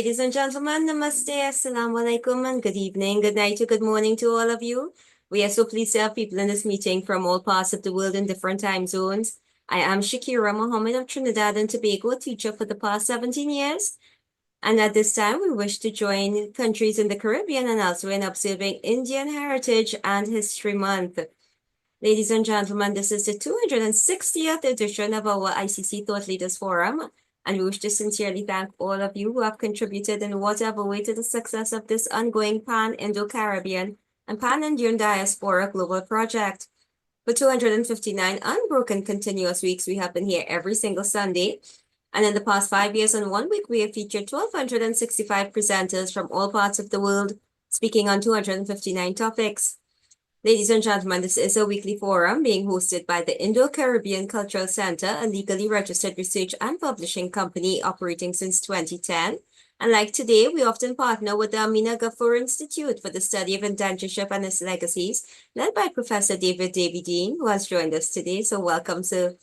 Ladies and gentlemen, namaste, assalamu alaikum, and good evening, good night, or good morning to all of you. We are so pleased to have people in this meeting from all parts of the world in different time zones. I am Shakira Mohammed of Trinidad and Tobago, teacher for the past 17 years. And at this time, we wish to join countries in the Caribbean and elsewhere in observing Indian Heritage and History Month. Ladies and gentlemen, this is the 260th edition of our ICC Thought Leaders Forum, and we wish to sincerely thank all of you who have contributed in whatever way to the success of this ongoing Pan-Indo-Caribbean and Pan-Indian Diaspora Global Project. For 259 unbroken continuous weeks, we have been here every single Sunday, and in the past 5 years and 1 week, we have featured 1,265 presenters from all parts of the world, speaking on 259 topics. Ladies and gentlemen, this is a weekly forum being hosted by the Indo-Caribbean Cultural Center, a legally registered research and publishing company operating since 2010. And like today, we often partner with the Amina Ghafoor Institute for the study of indentureship and its legacies, led by Professor David Dean, who has joined us today. So welcome, sir.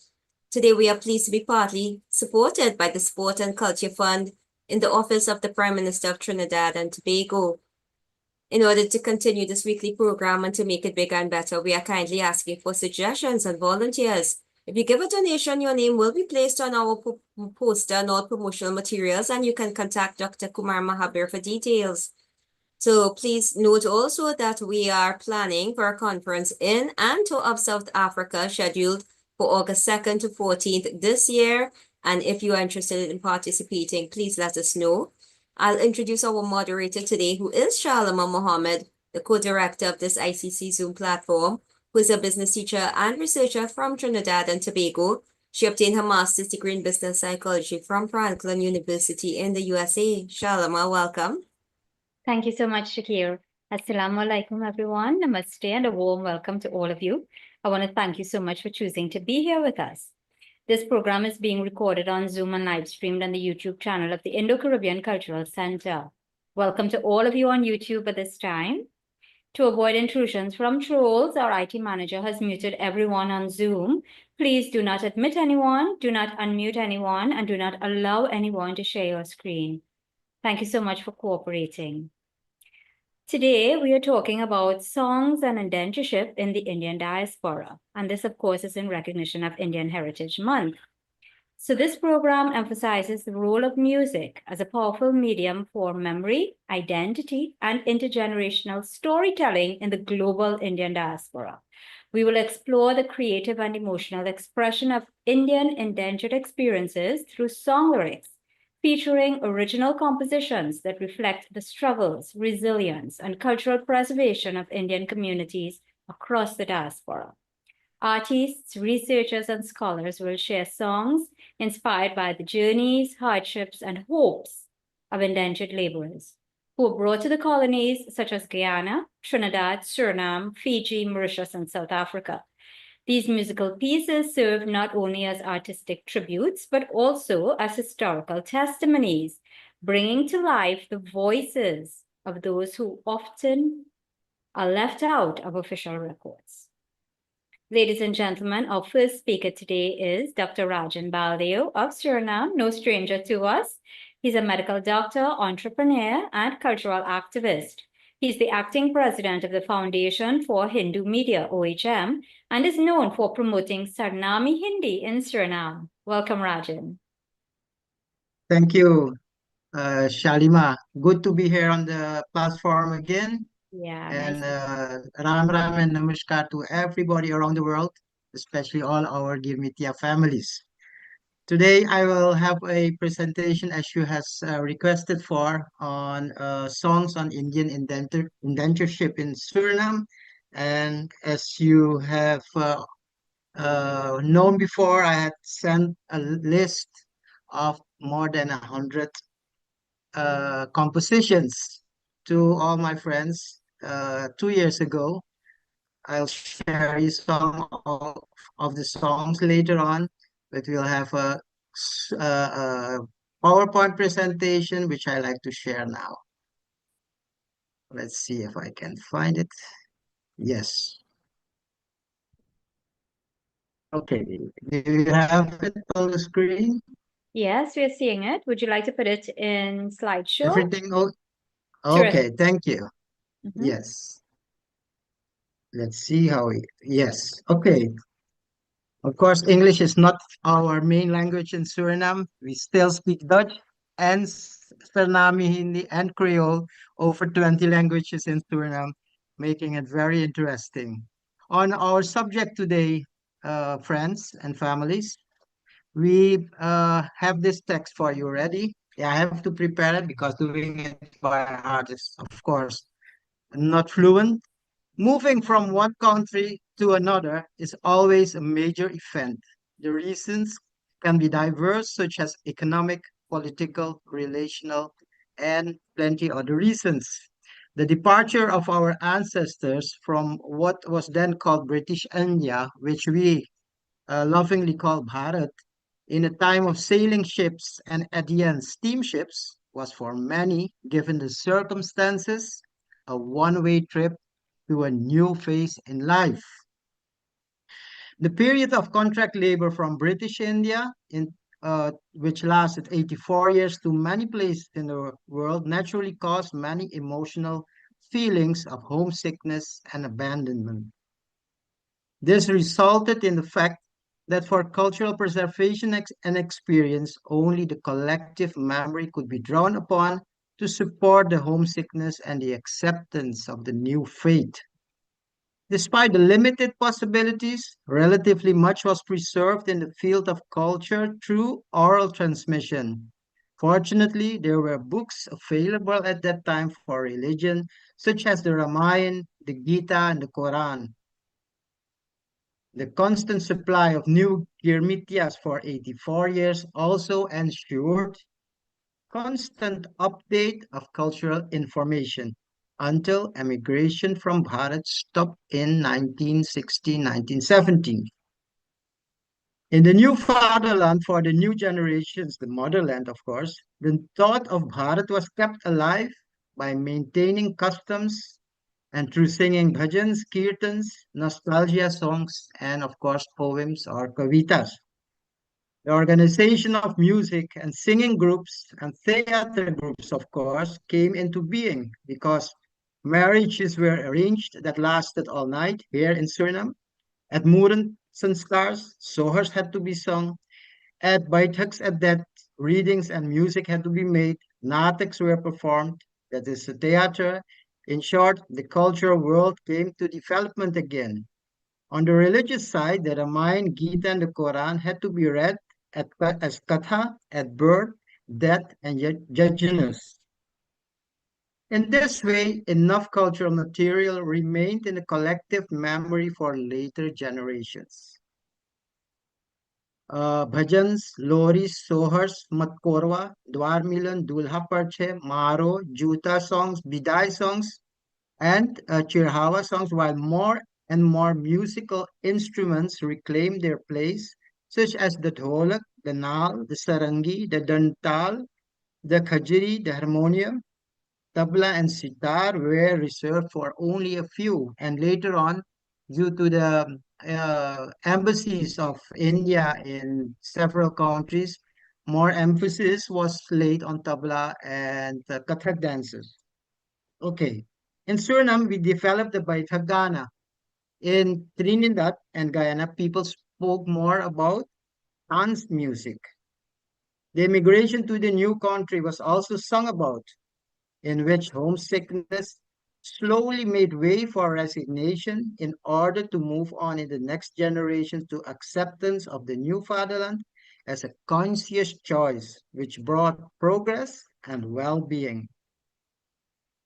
Today, we are pleased to be partly supported by the Sport and Culture Fund in the Office of the Prime Minister of Trinidad and Tobago. In order to continue this weekly program and to make it bigger and better, we are kindly asking for suggestions and volunteers. If you give a donation, your name will be placed on our poster and all promotional materials, and you can contact Dr. Kumar Mohabir for details. So please note also that we are planning for a conference in and to of South Africa scheduled for August 2nd to 14th this year. And if you are interested in participating, please let us know. I'll introduce our moderator today, who is Sharmila Mohammed, the co-director of this ICC Zoom platform, who is a business teacher and researcher from Trinidad and Tobago. She obtained her master's degree in business psychology from Franklin University in the USA. Sharmila, welcome. Thank you so much, Shakir. Assalamu alaikum, everyone. Namaste and a warm welcome to all of you. I want to thank you so much for choosing to be here with us. This program is being recorded on Zoom and live streamed on the YouTube channel of the Indo-Caribbean Cultural Center. Welcome to all of you on YouTube at this time. To avoid intrusions from trolls, our IT manager has muted everyone on Zoom. Please do not admit anyone, do not unmute anyone, and do not allow anyone to share your screen. Thank you so much for cooperating. Today, we are talking about songs and indentureship in the Indian diaspora. And this, of course, is in recognition of Indian Heritage Month. So this program emphasizes the role of music as a powerful medium for memory, identity, and intergenerational storytelling in the global Indian diaspora. We will explore the creative and emotional expression of Indian indentured experiences through song lyrics, featuring original compositions that reflect the struggles, resilience, and cultural preservation of Indian communities across the diaspora. Artists, researchers, and scholars will share songs inspired by the journeys, hardships, and hopes of indentured laborers who were brought to the colonies such as Guyana, Trinidad, Suriname, Fiji, Mauritius, and South Africa. These musical pieces serve not only as artistic tributes, but also as historical testimonies, bringing to life the voices of those who often are left out of official records. Ladies and gentlemen, our first speaker today is Dr. Rajin Balio of Suriname, no stranger to us. He's a medical doctor, entrepreneur, and cultural activist. He's the acting president of the Foundation for Hindu Media, OHM, and is known for promoting Sarnami Hindi in Suriname. Welcome, Rajin. Thank you, Shalima. Good to be here on the platform again. Yeah, And nice. Ram and Namaskar to everybody around the world, especially all our Girmitia families. Today, I will have a presentation, as you has requested for, on songs on Indian indentureship in Suriname. And as you have known before, I had sent a list of more than 100 compositions to all my friends 2 years ago. I'll share you some of the songs later on, but we'll have a PowerPoint presentation, which I like to share now. Let's see if I can find it. Yes. Okay, do you have it on the screen? Yes, we are seeing it. Would you like to put it in slideshow? Everything Terrific. okay, thank you. Mhm. Yes. Let's see how yes. Okay. Of course, English is not our main language in Suriname. We still speak Dutch and Suriname Hindi and Creole, over 20 languages in Suriname, making it very interesting. On our subject today, friends and families, we have this text for you ready. Yeah, I have to prepare it because doing it by heart is, of course, not fluent. Moving from one country to another is always a major event. The reasons can be diverse, such as economic, political, relational, and plenty other reasons. The departure of our ancestors from what was then called British India, which we lovingly call Bharat, in a time of sailing ships and at the end steamships, was for many, given the circumstances, a one-way trip to a new phase in life. The period of contract labor from British India, which lasted 84 years to many places in the world, naturally caused many emotional feelings of homesickness and abandonment. This resulted in the fact that for cultural preservation and experience, only the collective memory could be drawn upon to support the homesickness and the acceptance of the new fate. Despite the limited possibilities, relatively much was preserved in the field of culture through oral transmission. Fortunately, there were books available at that time for religion, such as the Ramayana, the Gita, and the Quran. The constant supply of new Girmityas for 84 years also ensured constant update of cultural information until emigration from Bharat stopped in 1916-1917. In the new fatherland for the new generations, the motherland, of course, the thought of Bharat was kept alive by maintaining customs and through singing bhajans, kirtans, nostalgia songs, and of course, poems or kavitas. The organization of music and singing groups and theater groups, of course, came into being because marriages were arranged that lasted all night here in Suriname. At Muran Sanskars, sohars had to be sung. At Baithaks at that, readings and music had to be made. Nataks were performed. That is the theater. In short, the cultural world came to development again. On the religious side, the Ramayana, Gita, and the Quran had to be read as katha at birth, death, and judgments. In this way, enough cultural material remained in the collective memory for later generations. Bhajans, loris, sohars, matkorwa, dwar milan, dulha parche, maro, juta songs, bidai songs, and Chirhawa songs, while more and more musical instruments reclaimed their place, such as the dholak, the naal, the sarangi, the dantal, the khajri, the harmonium, tabla, and sitar were reserved for only a few. And later on, due to the embassies of India in several countries, more emphasis was laid on tabla and the Kathak dances. Okay. In Suriname, we developed the Baitagana. In Trinidad and Guyana, people spoke more about dance music. The immigration to the new country was also sung about, in which homesickness slowly made way for resignation in order to move on in the next generation to acceptance of the new fatherland as a conscious choice, which brought progress and well-being.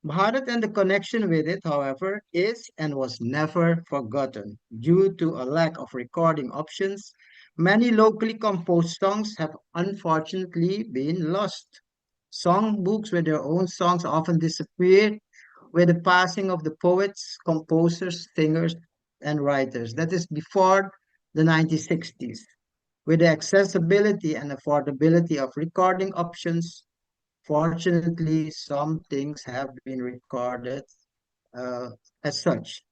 Bharat and the connection with it, however, is and was never forgotten. Due to a lack of recording options, many locally composed songs have unfortunately been lost. Songbooks with their own songs often disappeared with the passing of the poets, composers, singers, and writers. That is before the 1960s. With the accessibility and affordability of recording options, fortunately, some things have been recorded uh, as such.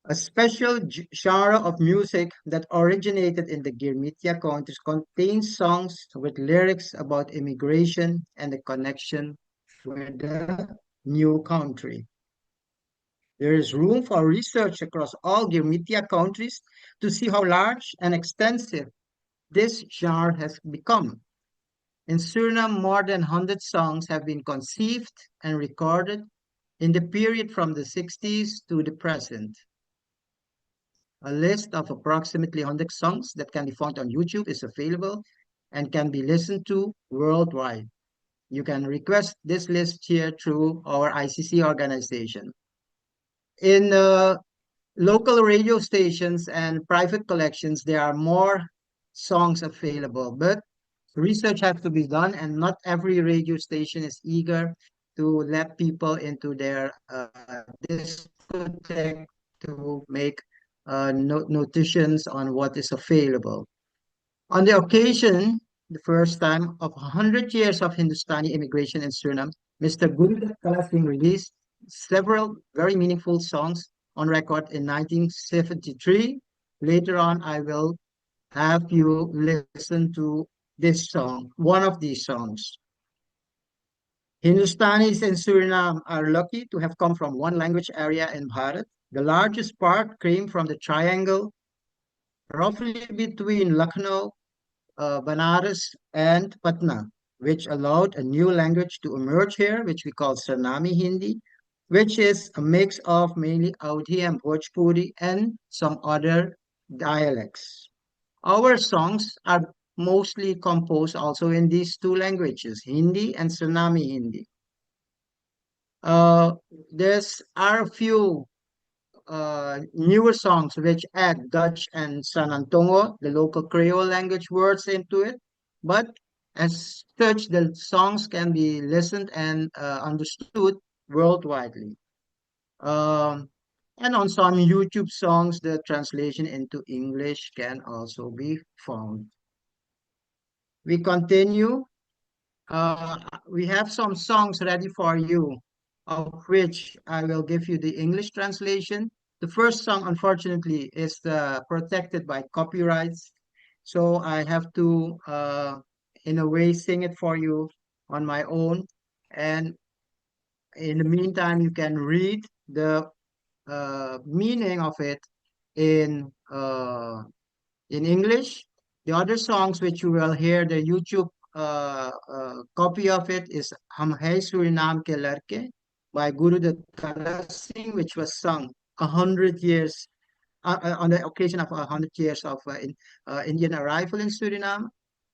A special genre of music that originated in the Girmitia countries contains songs with lyrics about immigration and the connection with the new country. There is room for research across all Girmitia countries to see how large and extensive this genre has become. In Suriname, more than 100 songs have been conceived and recorded in the period from the 60s to the present. A list of approximately 100 songs that can be found on YouTube is available and can be listened to worldwide. You can request this list here through our ICC organization. In local radio stations and private collections, there are more songs available, but research has to be done, and not every radio station is eager to let people into their discotheque to make notations on what is available. On the occasion, the first time of 100 years of Hindustani immigration in Suriname, Mr. Gurudat Kala Singh released several very meaningful songs on record in 1973. Later on, I will have you listen to this song, one of these songs. Hindustanis in Suriname are lucky to have come from one language area in Bharat. The largest part came from the triangle roughly between Lucknow, Banaras, and Patna, which allowed a new language to emerge here, which we call Sarnami Hindi, which is a mix of mainly Audhi and Bhojpuri and some other dialects. Our songs are mostly composed also in these two languages, Hindi and Sarnami Hindi. Uh, there's are a few newer songs which add Dutch and Sanantongo, the local Creole language words into it. But as such, the songs can be listened and understood worldwide. Um, and on some YouTube songs, the translation into English can also be found. We continue. Uh, we have some songs ready for you, of which I will give you the English translation. The first song, unfortunately, is protected by copyrights, so I have to, in a way, sing it for you on my own. And in the meantime, you can read the meaning of it in in English. The other songs which you will hear, the YouTube copy of it is Hum Hai Suriname Ke Ladke by Guru Datta Singh, which was sung 100 years on the occasion of 100 years of Indian arrival in Suriname.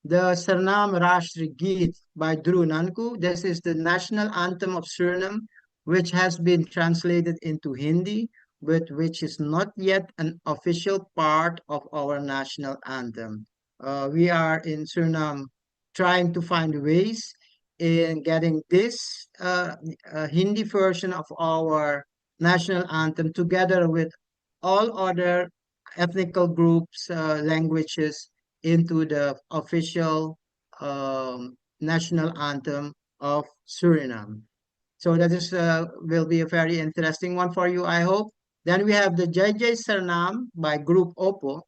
The Sarnam Rashtra Geet by Dhru Nanku. This is the national anthem of Suriname, which has been translated into Hindi, but which is not yet an official part of our national anthem. We are in Suriname trying to find ways in getting this Hindi version of our national anthem together with all other ethnical groups, languages into the official national anthem of Suriname. So that is will be a very interesting one for you, I hope. Then we have the Jai Jai Sarnam by Group Oppo,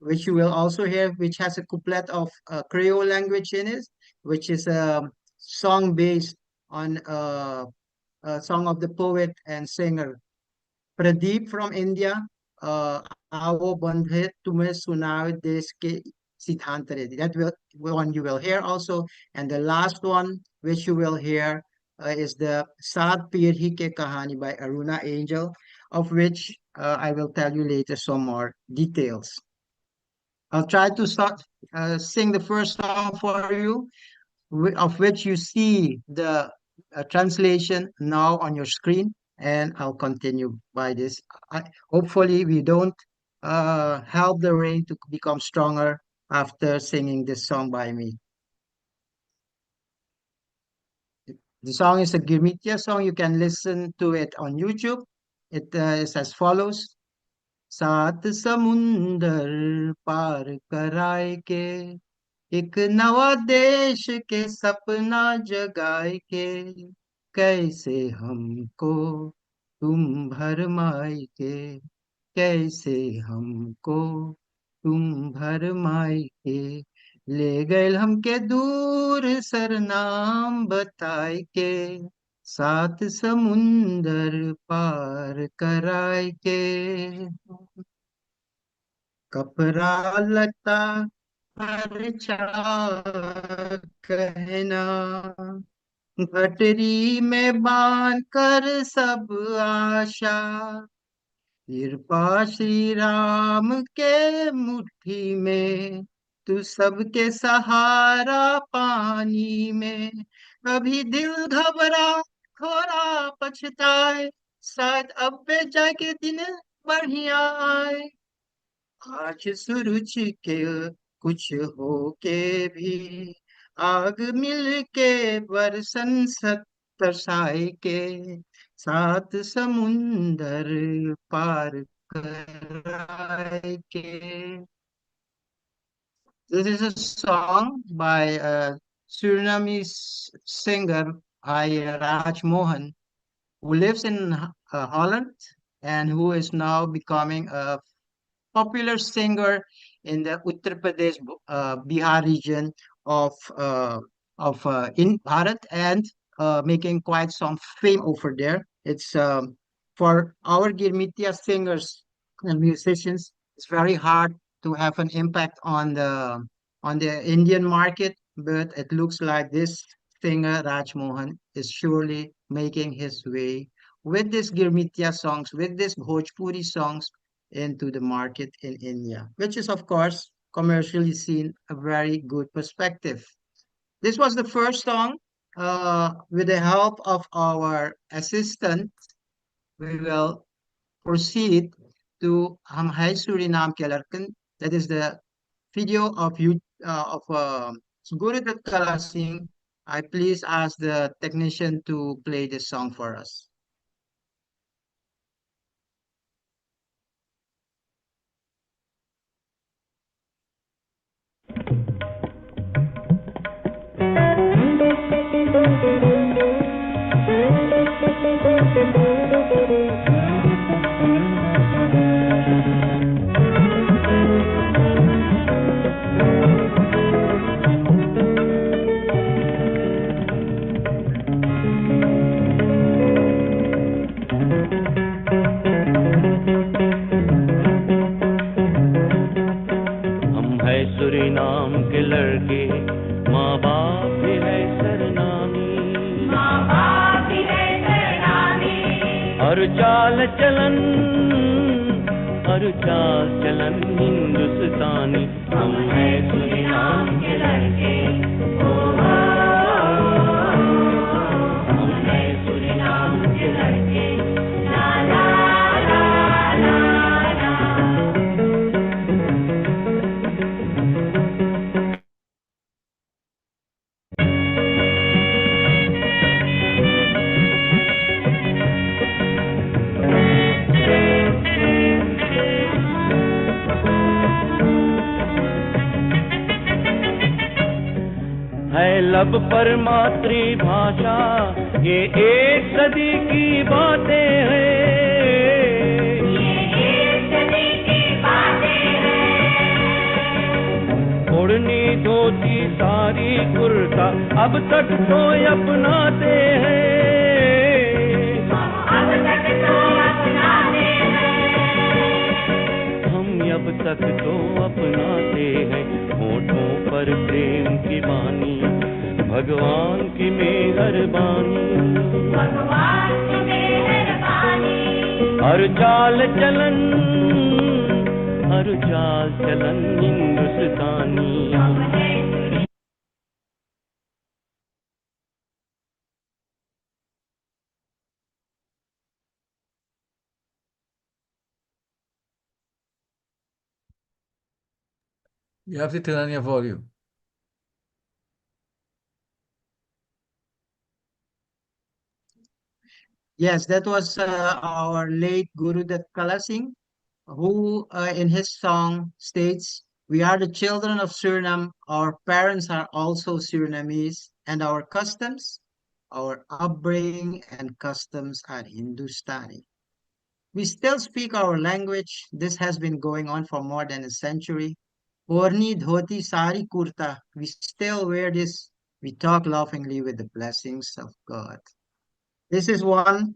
which you will also hear, which has a couplet of Creole language in it, which is a song based on a song of the poet and singer Pradeep from India, Aavo Bandhe Tume Sunawe Desh Ke Siddhantare. That one you will hear also. And the last one, which you will hear, is the Saat Pirhi Ke Kahani by Aruna Angel, of which I will tell you later some more details. I'll try to sing the first song for you, of which you see the translation now on your screen, and I'll continue by this. Hopefully, we don't help the rain to become stronger after singing this song by me. The song is a Girmitia song. You can listen to it on YouTube. It is as follows. सात समुंदर पार कराए के एक नवा देश के सपना जगाए के कैसे हमको तुम भरमाए के कैसे हमको तुम भरमाई के ले गए हमके दूर सरनाम बताए के सात समुंदर पार कराए के कपड़ा लता खर्चा कहना गठरी में बांध कर सब आशा कृपा श्री राम के मुट्ठी में तू सबके सहारा पानी में कभी दिल घबरा थोड़ा पछताए शायद अब पे जाके दिन बढ़िया आए आज सूरज के कुछ हो के भी आग मिल के बरसन तरसाए के सात समुंदर पार कराए के This is a song by a Surinamese singer Raj Mohan, who lives in Holland and who is now becoming a popular singer in the Uttar Pradesh, Bihar region of in Bharat and making quite some fame over there. It's for our Girmitya singers and musicians. It's very hard to have an impact on the Indian market, but it looks like this singer Raj Mohan is surely making his way with these Girmitya songs, with these Bhojpuri songs into the market in India, which is, of course, commercially seen a very good perspective. This was the first song. With the help of our assistant, we will proceed to Hum Hai Suriname Ke Larkan. That is the video of you of Guru Dutt Kala Singh. I please ask the technician to play this song for us. हम है Suriname के लड़के माँ बाप भी है सरनामी और चाल चलन हिंदुस्तानी हम है सुरीनाम के लड़के हम है सुरीनाम के लड़के ला ला ला ला ला है लब पर मातृभाषा ये एक सदी की बातें हैं ओढ़नी धोती सारी कुर्ता अब तक तो अपनाते हैं हम अब तक तो अपनाते हैं होठों पर प्रेम की वाणी भगवान की मेहरबानी हर चाल चलन हिंदुस्तानी You have to turn on your volume. Yes, that was our late Guru Dutt Kala Singh, who in his song states, "We are the children of Suriname, our parents are also Surinamese, and our customs, our upbringing and customs are Hindustani." We still speak our language. This has been going on for more than a century. Orni, dhoti, sari, kurta. We still wear this. We talk laughingly with the blessings of God. This is one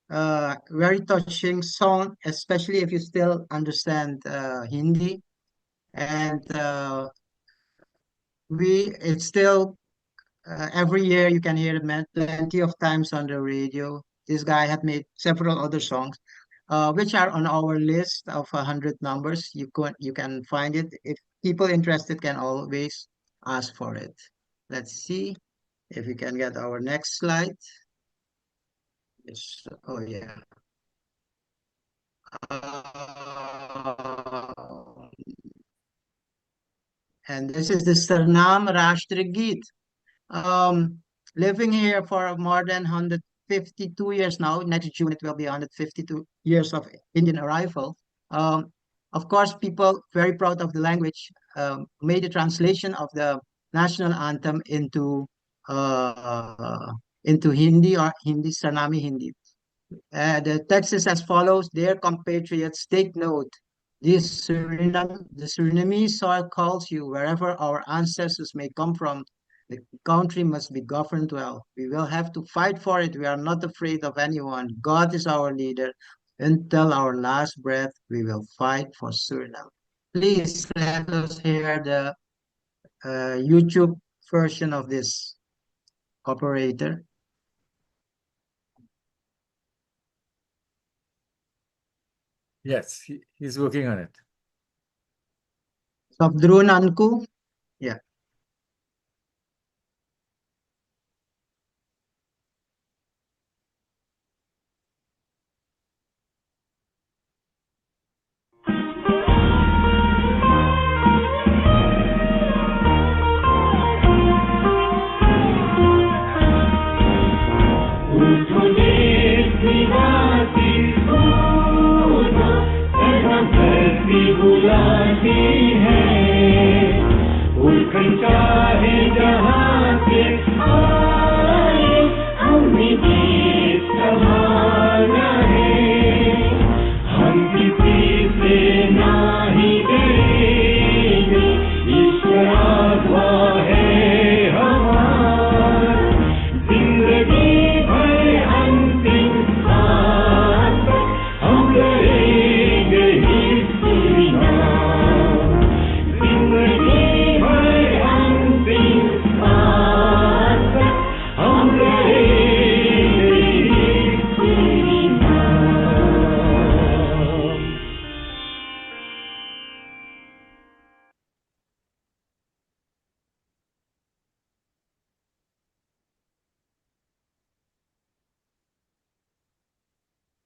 very touching song, especially if you still understand Hindi. And it's still every year you can hear it plenty of times on the radio. This guy had made several other songs, which are on our list of 100 numbers. You can find it. If people interested can always ask for it. Let's see if we can get our next slide. Yes. Oh yeah. Uh, and this is the Sarnam Rashtra Geet. Um, Living here for more than 152 years now. Next June, it will be 152 years of Indian arrival. Um, of course, people very proud of the language made a translation of the national anthem into Hindi or Hindi, Sanami Hindi. The text is as follows: Dear compatriots, take note. The Surinamese soil calls you wherever our ancestors may come from. The country must be governed well. We will have to fight for it. We are not afraid of anyone. God is our leader. Until our last breath, we will fight for Suriname. Please let us hear the YouTube version of this, operator. Yes, he's working on it. Sabdrunanku. Yeah.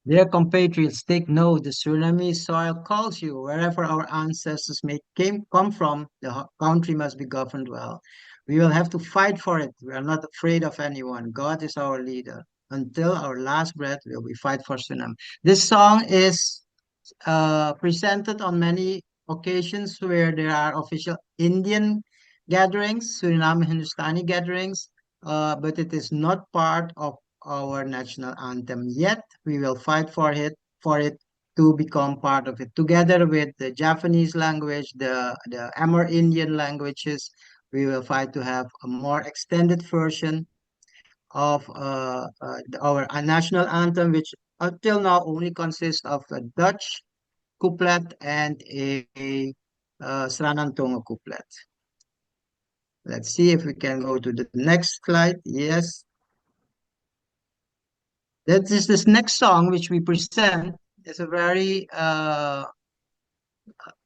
Dear compatriots, take note, the Surinamese soil calls you. Wherever our ancestors come from, the country must be governed well. We will have to fight for it. We are not afraid of anyone. God is our leader. Until our last breath, will we fight for Suriname. This song is presented on many occasions where there are official Indian gatherings, Suriname Hindustani gatherings, but it is not part of our national anthem yet. We will fight for it to become part of it, together with the Japanese language, the Amerindian languages. We will fight to have a more extended version of our national anthem, which until now only consists of a Dutch couplet and a Sranantongo couplet. Let's see if we can go to the next slide. Yes. That is this next song which we present. It's a very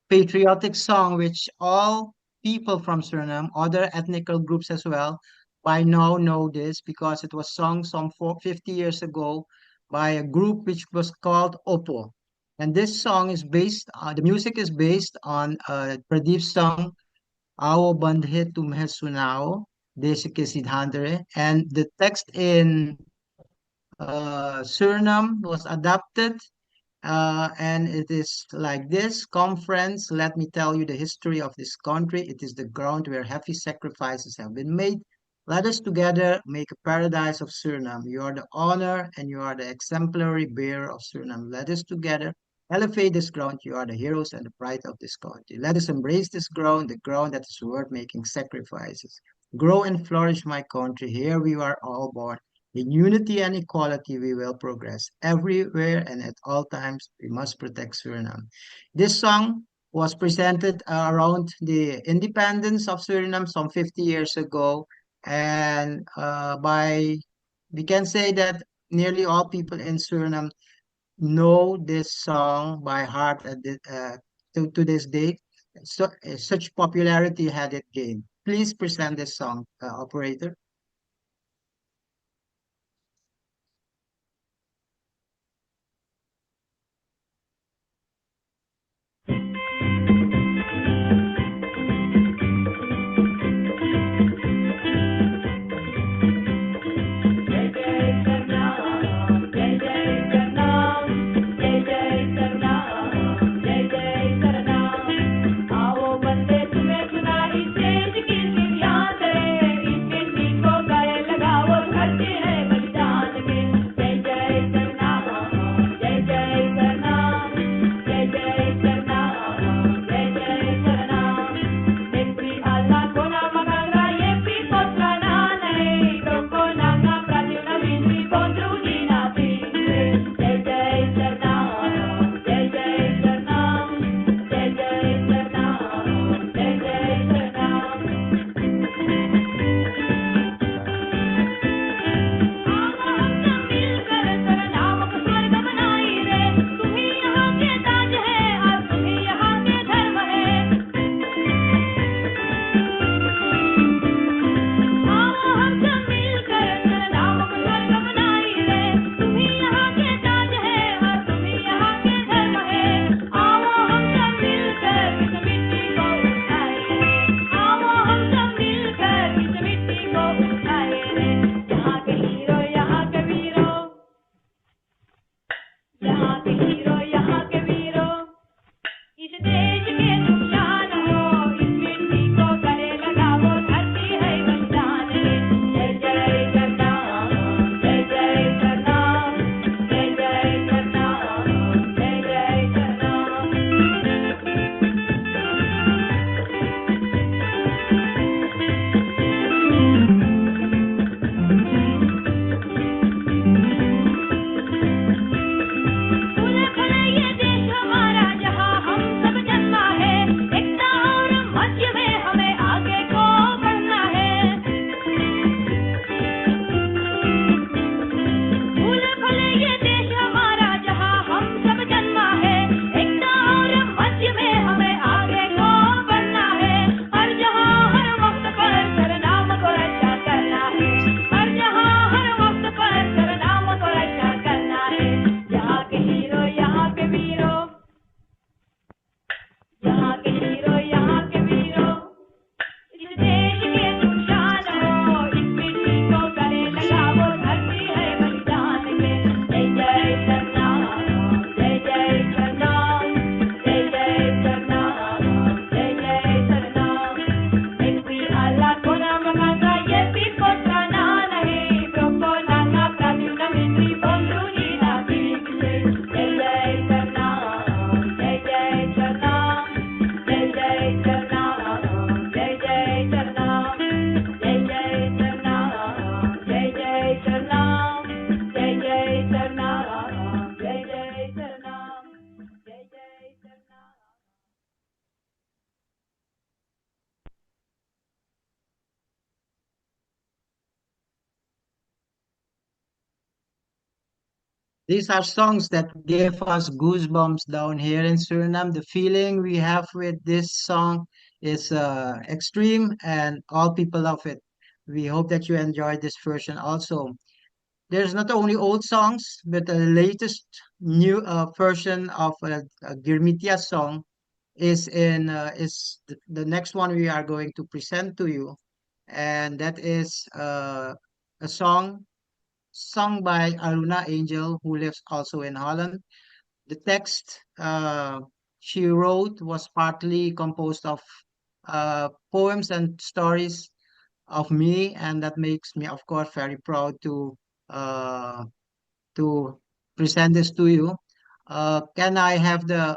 patriotic song which all people from Suriname, other ethnical groups as well, by now know this because it was sung some 50 years ago by a group which was called Oppo. And this song is based, the music is based on Pradeep's song, Ao Bandhe Tumhe Sunao, Desi Ke Sidhantere. And the text in Suriname was adapted and it is like this: Come, friends, let me tell you the history of this country. It is the ground where heavy sacrifices have been made. Let us together make a paradise of Suriname. You are the honor and you are the exemplary bearer of Suriname. Let us together elevate this ground. You are the heroes and the pride of this country. Let us embrace this ground, the ground that is worth making sacrifices. Grow and flourish, my country. Here we are all born. In unity and equality, we will progress. Everywhere and at all times, we must protect Suriname. This song was presented around the independence of Suriname some 50 years ago. And we can say that nearly all people in Suriname know this song by heart to this day. So, such popularity had it gained. Please present this song, operator. These are songs that give us goosebumps down here in Suriname. The feeling we have with this song is extreme, and all people love it. We hope that you enjoyed this version also. There's not only old songs, but the latest new version of a Girmitia song is the next one we are going to present to you, and that is a song sung by Aruna Angel, who lives also in Holland. The text she wrote was partly composed of poems and stories of me, and that makes me, of course, very proud uh, to present this to you. Can I have the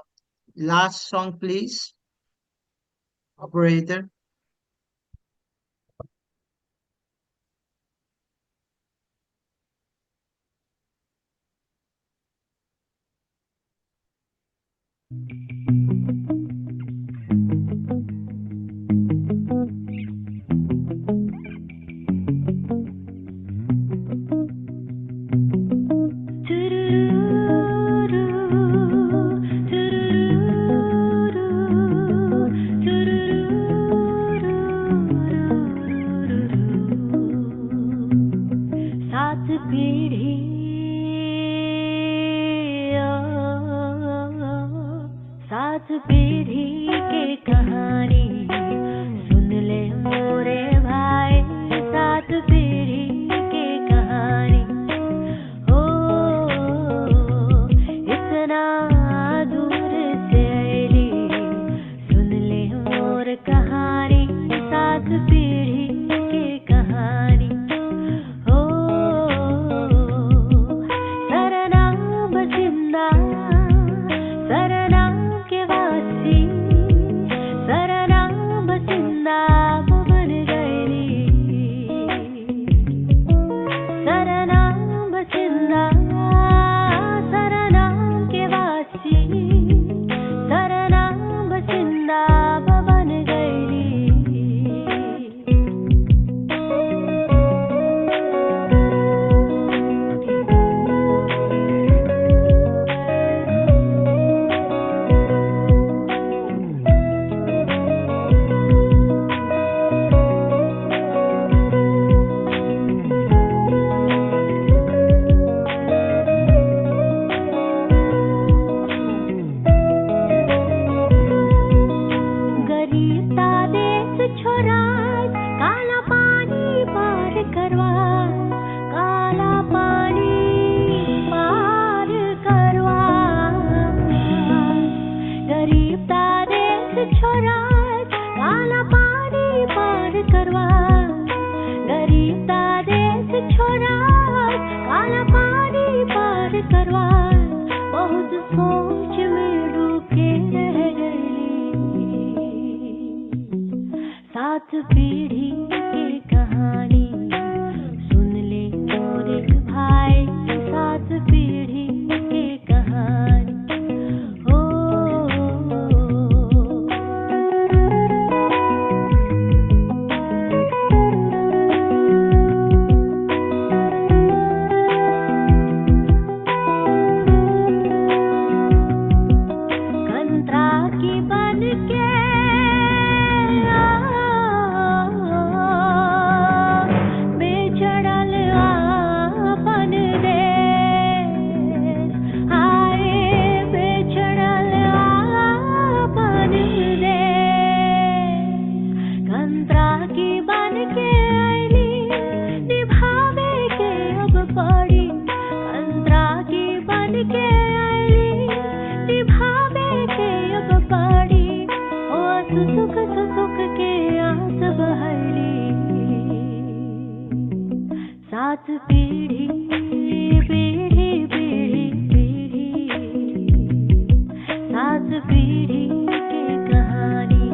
last song, please, operator? सात पीढ़ी सात पीढ़ी के कहानी सुन ले मोरे भाई सात पीढ़ी के कहानी हो इतना दूर से आईली सुन ले मोर कहानी सात पीढ़ी के कहानी हो सरनाम बसिंदा सरनाम के वासी सरनाम बसिंदा बन गईली सरनाम बसिंदा सरनाम के वासी सरनाम बसिंदा बन गईली गरीबता देश छोरा काला पानी पार करवा काला पानी पार करवा गरीबता देश छोरा काला पानी पार करवा गरीबता देश छोरा काला पानी पार करवा बहुत सोच में डूबे रह गई सात पीढ़ी की कहानी सुन ले मोरे भाई सात पीढ़ी की कहानी हो कंतरा की बन के बेचड़ल आपन देश हाय बेचड़ल आपन देश कंतरा की बन के आईली निभावे के अब पड़ी कंतरा की बन के आईली निभावे के अब पड़ी ओ सुसुक सुसुक के आस बहली सात पीढ़ी पीढ़ी पीढ़ी पीढ़ी सात पीढ़ी की कहानी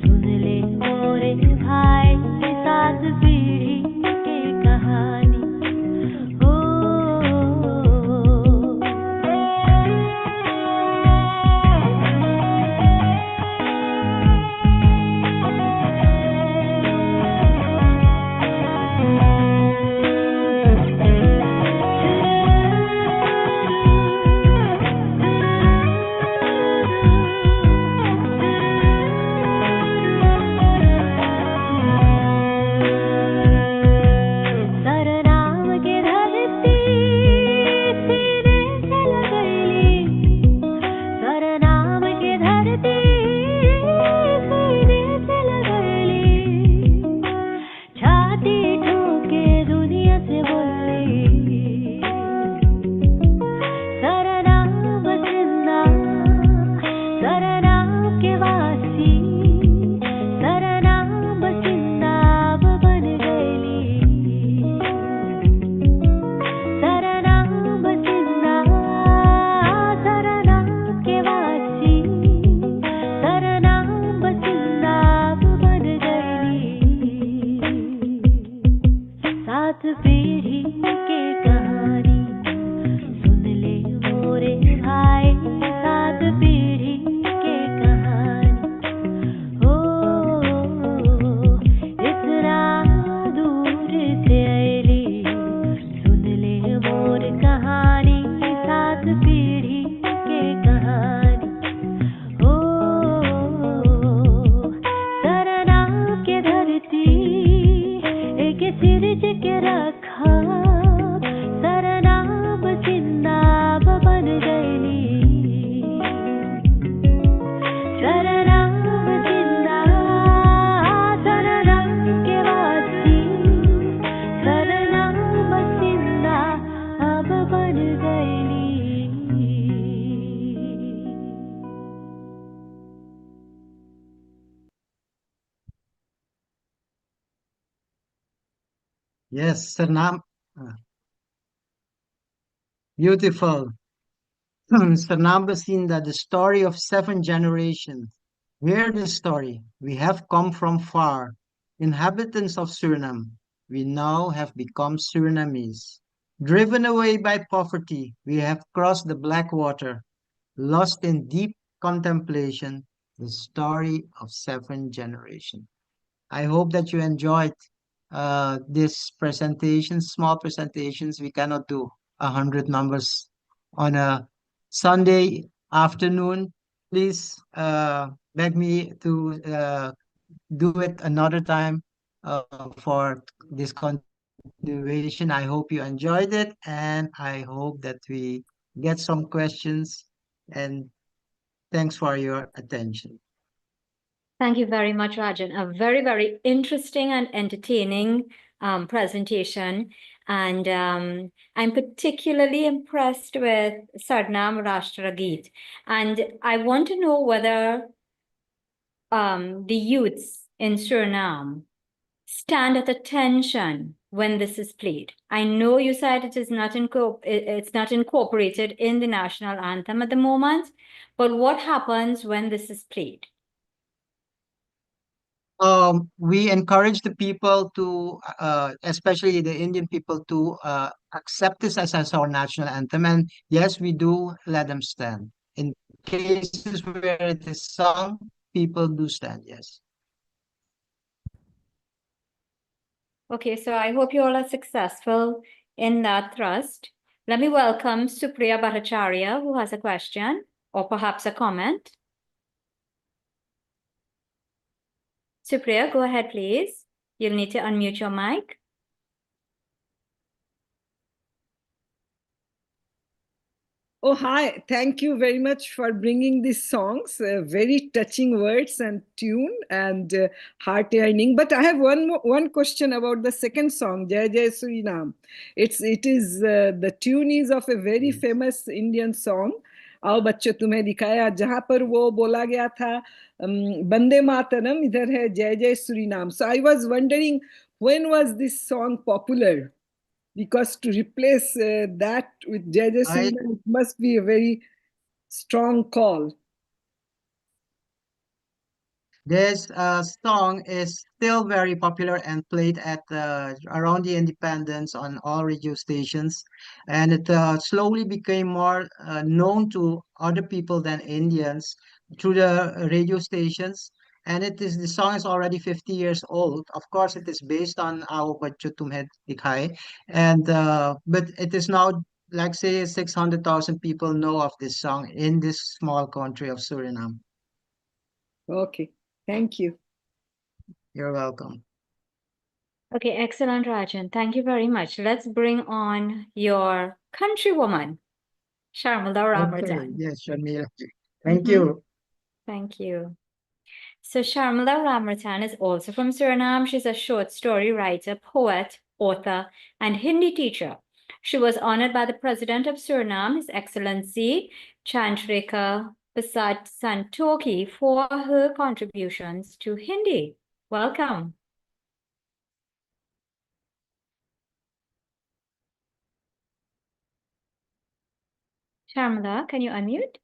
सुन ले मोरे भाई सात पीढ़ी की कहानी हो सरनाम के धरती सीने से लगैली सरनाम के धरती सीने से लगैली छाती ठोके दुनिया से बोली सरनाम बसिंदा सरनाम के वासी सरनाम बसिंदा Yes, Suriname. Beautiful. Suriname Basinda, the story of 7 generations. Hear the story. We have come from far. Inhabitants of Suriname, we now have become Surinamese. Driven away by poverty, we have crossed the black water, lost in deep contemplation, the story of 7 generations. I hope that you enjoyed this presentation, small presentations. We cannot do 100 numbers on a Sunday afternoon. Please beg me to do it another time for this continuation. I hope you enjoyed it, and I hope that we get some questions. And thanks for your attention. Thank you very much, Rajan. A very, very interesting and entertaining presentation. And I'm particularly impressed with Sarnam Rashtra Geet. And I want to know whether the youths in Suriname stand at attention when this is played. I know you said it is not it's not incorporated in the national anthem at the moment, but what happens when this is played? We encourage the people to, especially the Indian people, to accept this as our national anthem. And yes, we do let them stand. In cases where it is sung, people do stand, yes. Okay, so I hope you all are successful in that thrust. Let me welcome Supriya Bhattacharya, who has a question or perhaps a comment. Supriya, go ahead, please. You'll need to unmute your mic. Oh, hi. Thank you very much for bringing these songs. Very touching words and tune and heart-yearning. But I have one question about the second song, Jai Jai Suriname. The tune is of a very famous Indian song, आओ बच्चों तुम्हें दिखाया, जहाँ पर वो बोला गया था वंदे मातरम, इधर है जय जय Suriname. So I was wondering, when was this song popular? Because to replace that with Jai Jai Suriname, it must be a very strong call. This song is still very popular and played at around the independence on all radio stations, and it slowly became more known to other people than Indians through the radio stations. And the song is already 50 years old. Of course, it is based on Aao Bachcho Tumhe Dikhai, and but it is now, like say, 600,000 people know of this song in this small country of Suriname. Okay, thank you. You're welcome. Okay, excellent, Rajan. Thank you very much. Let's bring on your countrywoman, Sharmila Okay, Ramratan. yes, Sharmila. Thank you. Thank you. So Sharmila Ramratan is also from Suriname. She's a short story writer, poet, author, and Hindi teacher. She was honored by the President of Suriname, His Excellency Chandrika Prasad Santokhi, for her contributions to Hindi. Welcome. Sharmila, can you unmute?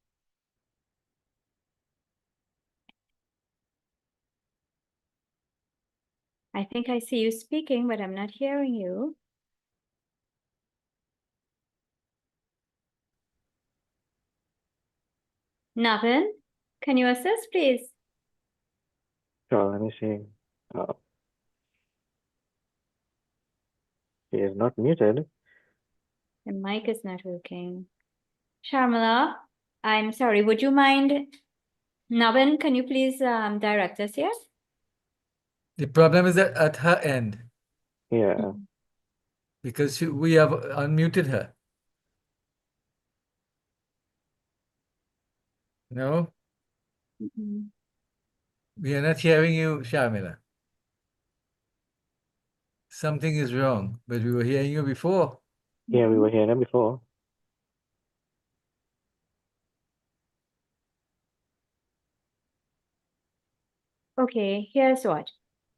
I think I see you speaking, but I'm not hearing you. Navin, can you assist, please? Sure, let me see. She is not muted. The mic is not working. Sharmila, I'm sorry, would you mind? Navin, can you please direct us here? The problem is at her end Yeah. because we have unmuted her. No, we are not hearing you, Sharmila. Something is wrong, but we were hearing you before. Yeah, we were hearing them before. Okay, here's what.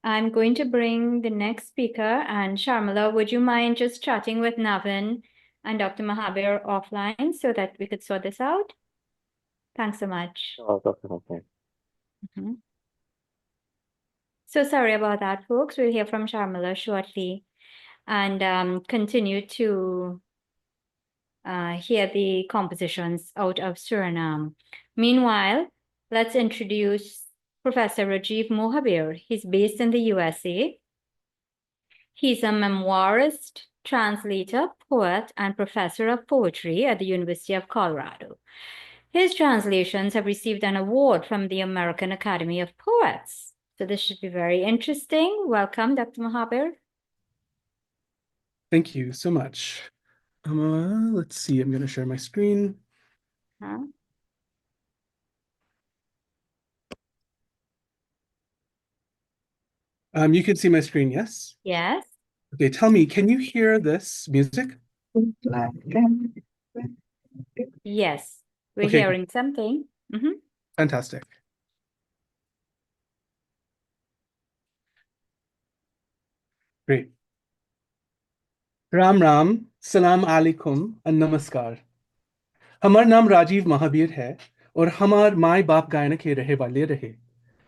I'm going to bring the next speaker, and Sharmila, would you mind just chatting with Navin and Dr. Mohabir offline so that we could sort this out? Thanks so much. Oh, okay. Mhm. So sorry about that, folks. We'll hear from Sharmila shortly and continue to hear the compositions out of Suriname. Meanwhile, let's introduce Professor Rajiv Mohabir. He's based in the USA. He's a memoirist, translator, poet, and professor of poetry at the University of Colorado. His translations have received an award from the American Academy of Poets. So this should be very interesting. Welcome, Dr. Mohabir. Thank you so much. Let's see, I'm going to share my screen. Huh? You can see my screen, yes? Yes. Okay, tell me, can you hear this music? Yes. We're Okay. hearing something. Mhm. Fantastic. Great. Ram Ram, सलाम अलैकुम and नमस्कार। हमार नाम राजीव महावीर है और हमार माई बाप गायन के रहे वाले रहे।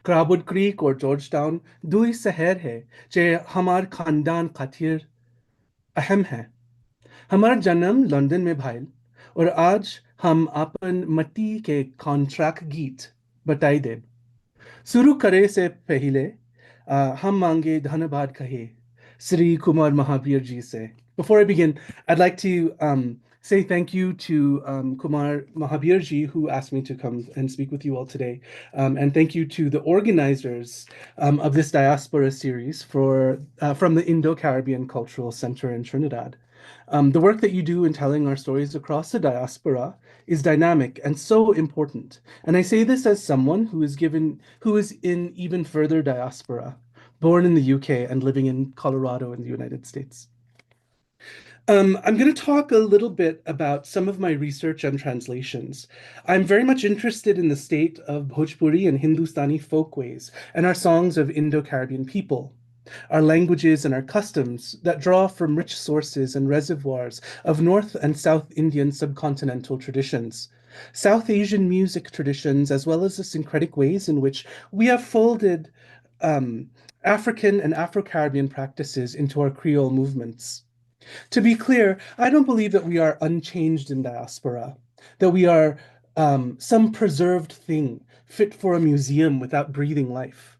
क्राबवुड क्रीक और जॉर्ज टाउन दुई शहर है जे हमार खानदान खातिर अहम है। हमार जन्म लंदन में भइल और आज हम अपन मट्टी के कॉन्ट्रैक्ट गीत बताई देब। शुरू करे से पहले हम मांगे धन्यवाद कहे Sri Kumar Mohabir ji se. Before I begin, I'd like to say thank you to Kumar Mohabir ji, who asked me to come and speak with you all today. And thank you to the organizers of this diaspora series from the Indo-Caribbean Cultural Center in Trinidad. The work that you do in telling our stories across the diaspora is dynamic and so important. And I say this as someone who is in even further diaspora, born in the UK and living in Colorado in the United States. I'm going to talk a little bit about some of my research and translations. I'm very much interested in the state of Bhojpuri and Hindustani folkways and our songs of Indo-Caribbean people, our languages and our customs that draw from rich sources and reservoirs of North and South Indian subcontinental traditions, South Asian music traditions, as well as the syncretic ways in which we have folded African and Afro-Caribbean practices into our Creole movements. To be clear, I don't believe that we are unchanged in diaspora, that we are some preserved thing fit for a museum without breathing life.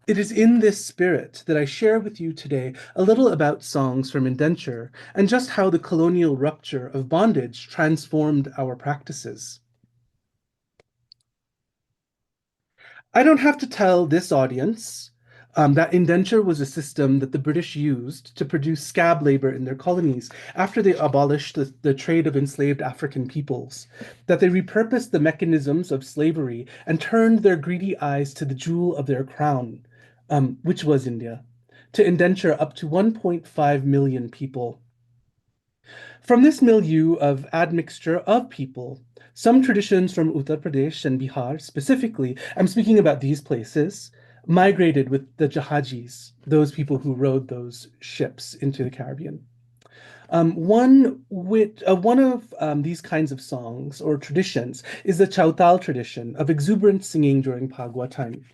It is in this spirit that I share with you today a little about songs from indenture and just how the colonial rupture of bondage transformed our practices. I don't have to tell this audience that indenture was a system that the British used to produce scab labor in their colonies after they abolished the trade of enslaved African peoples, that they repurposed the mechanisms of slavery and turned their greedy eyes to the jewel of their crown, which was India, to indenture up to 1.5 million people. From this milieu of admixture of people, some traditions from Uttar Pradesh and Bihar specifically, I'm speaking about these places, migrated with the Jahajis, those people who rode those ships into the Caribbean. One of these kinds of songs or traditions is the Chautal tradition of exuberant singing during Phagua time.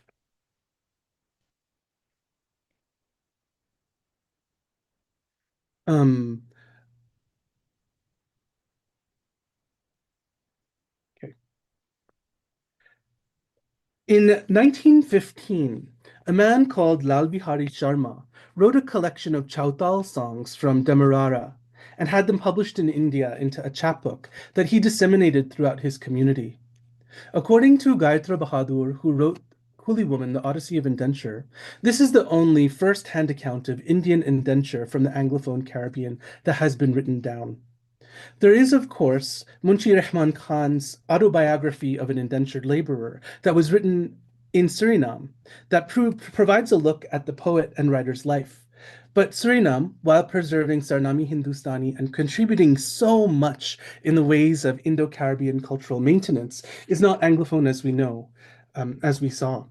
In 1915, a man called Lal Bihari Sharma wrote a collection of Chautal songs from Demerara and had them published in India into a chapbook that he disseminated throughout his community. According to Gayatri Bahadur, who wrote Coolie Woman, the Odyssey of Indenture, this is the only first-hand account of Indian indenture from the Anglophone Caribbean that has been written down. There is, of course, Munshi Rahman Khan's autobiography of an indentured laborer that was written in Suriname that provides a look at the poet and writer's life. But Suriname, while preserving Sarnami Hindustani and contributing so much in the ways of Indo-Caribbean cultural maintenance, is not Anglophone as we know, as we saw.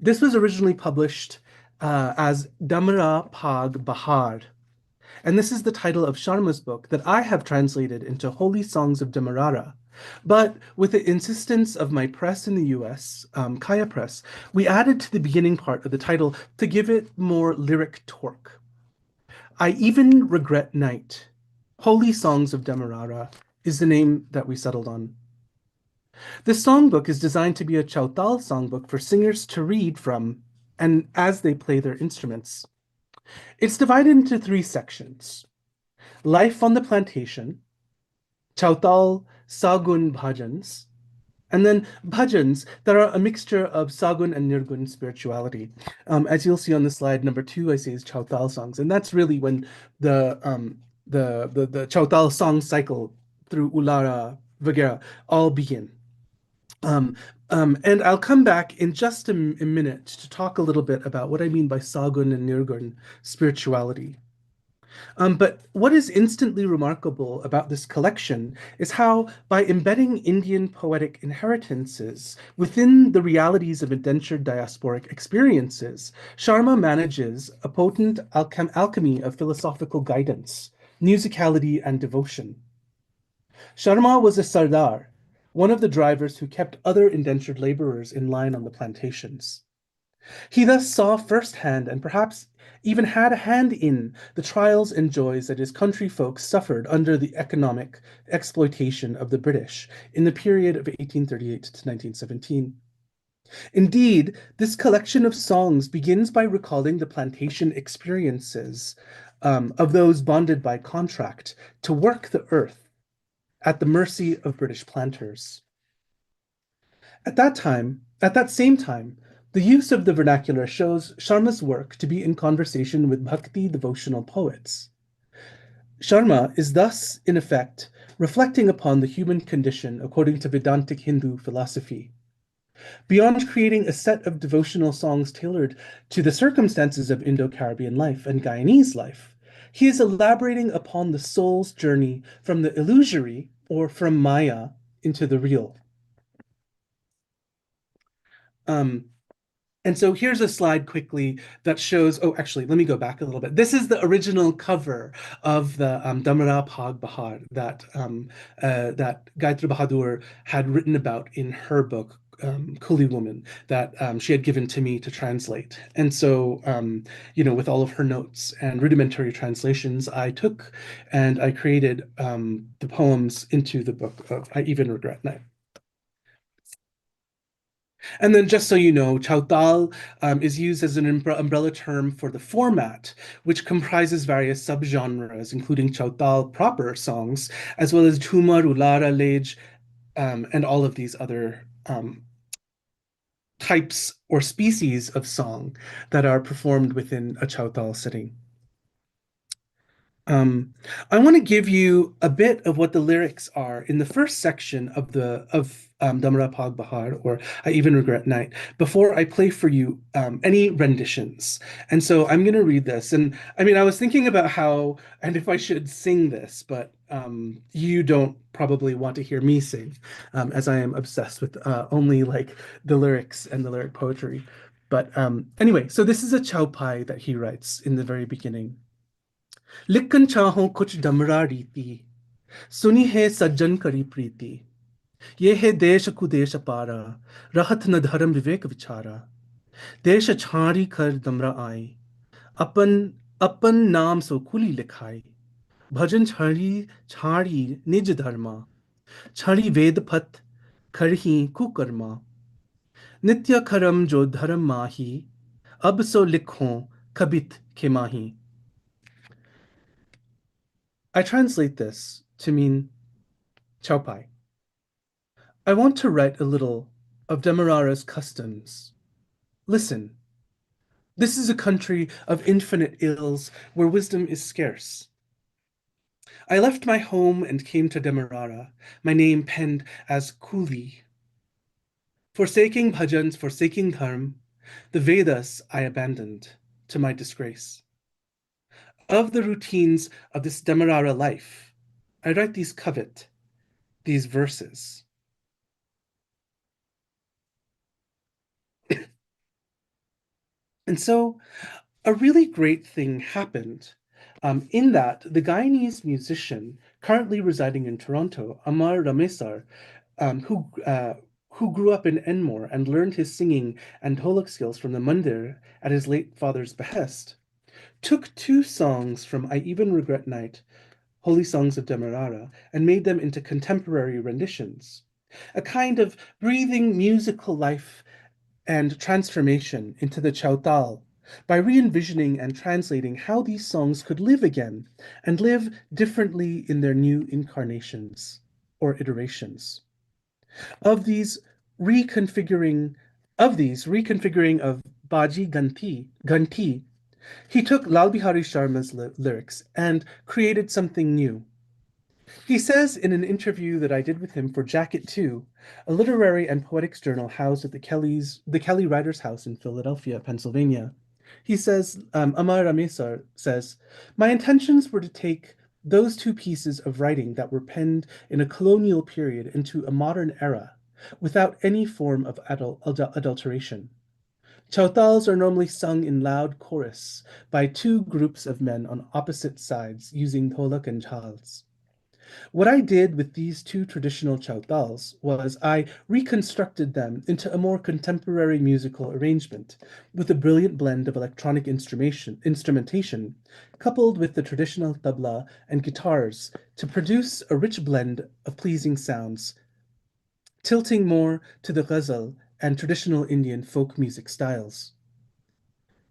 This was originally published as Damra Pag Bahar, and this is the title of Sharma's book that I have translated into Holy Songs of Demerara. But with the insistence of my press in the US, Kaya Press, we added to the beginning part of the title to give it more lyric torque. I Even Regret Night, Holy Songs of Demerara, is the name that we settled on. This songbook is designed to be a Chautal songbook for singers to read from and as they play their instruments. It's divided into 3 sections: Life on the Plantation, Chautal Sagun Bhajans, and then bhajans that are a mixture of Sagun and Nirgun spirituality. As you'll see on the slide, number 2, I say is Chautal songs, and that's really when the Chautal song cycle through Ulara, Vagera all begin. And I'll come back in just a minute to talk a little bit about what I mean by Sagun and Nirgun spirituality. But what is instantly remarkable about this collection is how, by embedding Indian poetic inheritances within the realities of indentured diasporic experiences, Sharma manages a potent alchemy of philosophical guidance, musicality, and devotion. Sharma was a sardar, one of the drivers who kept other indentured laborers in line on the plantations. He thus saw firsthand, and perhaps even had a hand in, the trials and joys that his country folks suffered under the economic exploitation of the British in the period of 1838 to 1917. Indeed, this collection of songs begins by recalling the plantation experiences of those bonded by contract to work the earth at the mercy of British planters. At that same time, the use of the vernacular shows Sharma's work to be in conversation with Bhakti devotional poets. Sharma is thus, in effect, reflecting upon the human condition according to Vedantic Hindu philosophy. Beyond creating a set of devotional songs tailored to the circumstances of Indo-Caribbean life and Guyanese life, he is elaborating upon the soul's journey from the illusory, or from Maya, into the real. And so here's a slide quickly that shows, oh, actually, let me go back a little bit. This is the original cover of the Damra Pag Bahar that Gayatri Bahadur had written about in her book, Coolie Woman, that she had given to me to translate. And so, with all of her notes and rudimentary translations, I took and I created the poems into the book of I Even Regret Night. And then just so you know, Chautal is used as an umbrella term for the format, which comprises various subgenres, including Chautal proper songs, as well as Jhumar, Ulara, Lej, and all of these other types or species of song that are performed within a Chautal setting. I want to give you a bit of what the lyrics are in the first section of Damra Pag Bahar, or I Even Regret Night, before I play for you any renditions. And so I'm going to read this. And I mean, I was thinking about how, and if I should sing this, but you don't probably want to hear me sing, as I am obsessed with only like the lyrics and the lyric poetry. But anyway, so this is a chaupai that he writes in the very beginning. लिखन चाहो कुछ डमरा रीति, सुनी है सज्जन करी प्रीति, ये है देश कुदेश पारा, रहत न धर्म विवेक विचारा, देश छाड़ी कर दमरा आई, अपन नाम सो कुली लिखाई, भजन छाड़ी निज धर्मा, छाड़ी वेद पथ खरही कुकर्मा, नित्य खरम जो धर्म माही, अब सो लिखों कबित खेमाही. I translate this to mean chaupai. I want to write a little of Demerara's customs. Listen, this is a country of infinite ills where wisdom is scarce. I left my home and came to Demerara, my name penned as Coolie. Forsaking bhajans, forsaking dharm, the Vedas I abandoned to my disgrace. Of the routines of this Demerara life, I write these covet, these verses. And so a really great thing happened. In that, the Guyanese musician currently residing in Toronto, Amar Ramesar, who grew up in Enmore and learned his singing and dholak skills from the mandir at his late father's behest, took two songs from I Even Regret Night, Holy Songs of Demerara, and made them into contemporary renditions, a kind of breathing musical life and transformation into the Chautal by re-envisioning and translating how these songs could live again and live differently in their new incarnations or iterations. Of these reconfiguring of Baji Ganti, he took Lal Bihari Sharma's lyrics and created something new. He says in an interview that I did with him for Jacket 2, a literary and poetics journal housed at the Kelly Writers House in Philadelphia, Pennsylvania. He says, Amar Ramesar says, "My intentions were to take those two pieces of writing that were penned in a colonial period into a modern era without any form of adulteration. Chautals are normally sung in loud chorus by two groups of men on opposite sides using dholak and jhals. What I did with these two traditional chautals was I reconstructed them into a more contemporary musical arrangement with a brilliant blend of electronic instrumentation coupled with the traditional tabla and guitars to produce a rich blend of pleasing sounds, tilting more to the ghazal and traditional Indian folk music styles.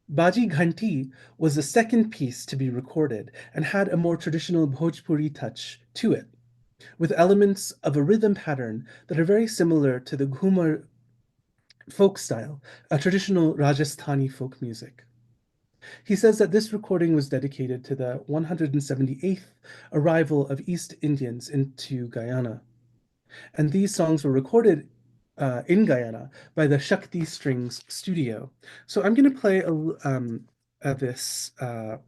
Baji Ghanti was the second piece to be recorded and had a more traditional Bhojpuri touch to it, with elements of a rhythm pattern that are very similar to the Ghumar folk style, a traditional Rajasthani folk music. He says that this recording was dedicated to the 178th arrival of East Indians into Guyana. And these songs were recorded in Guyana by the Shakti Strings Studio. So I'm going to play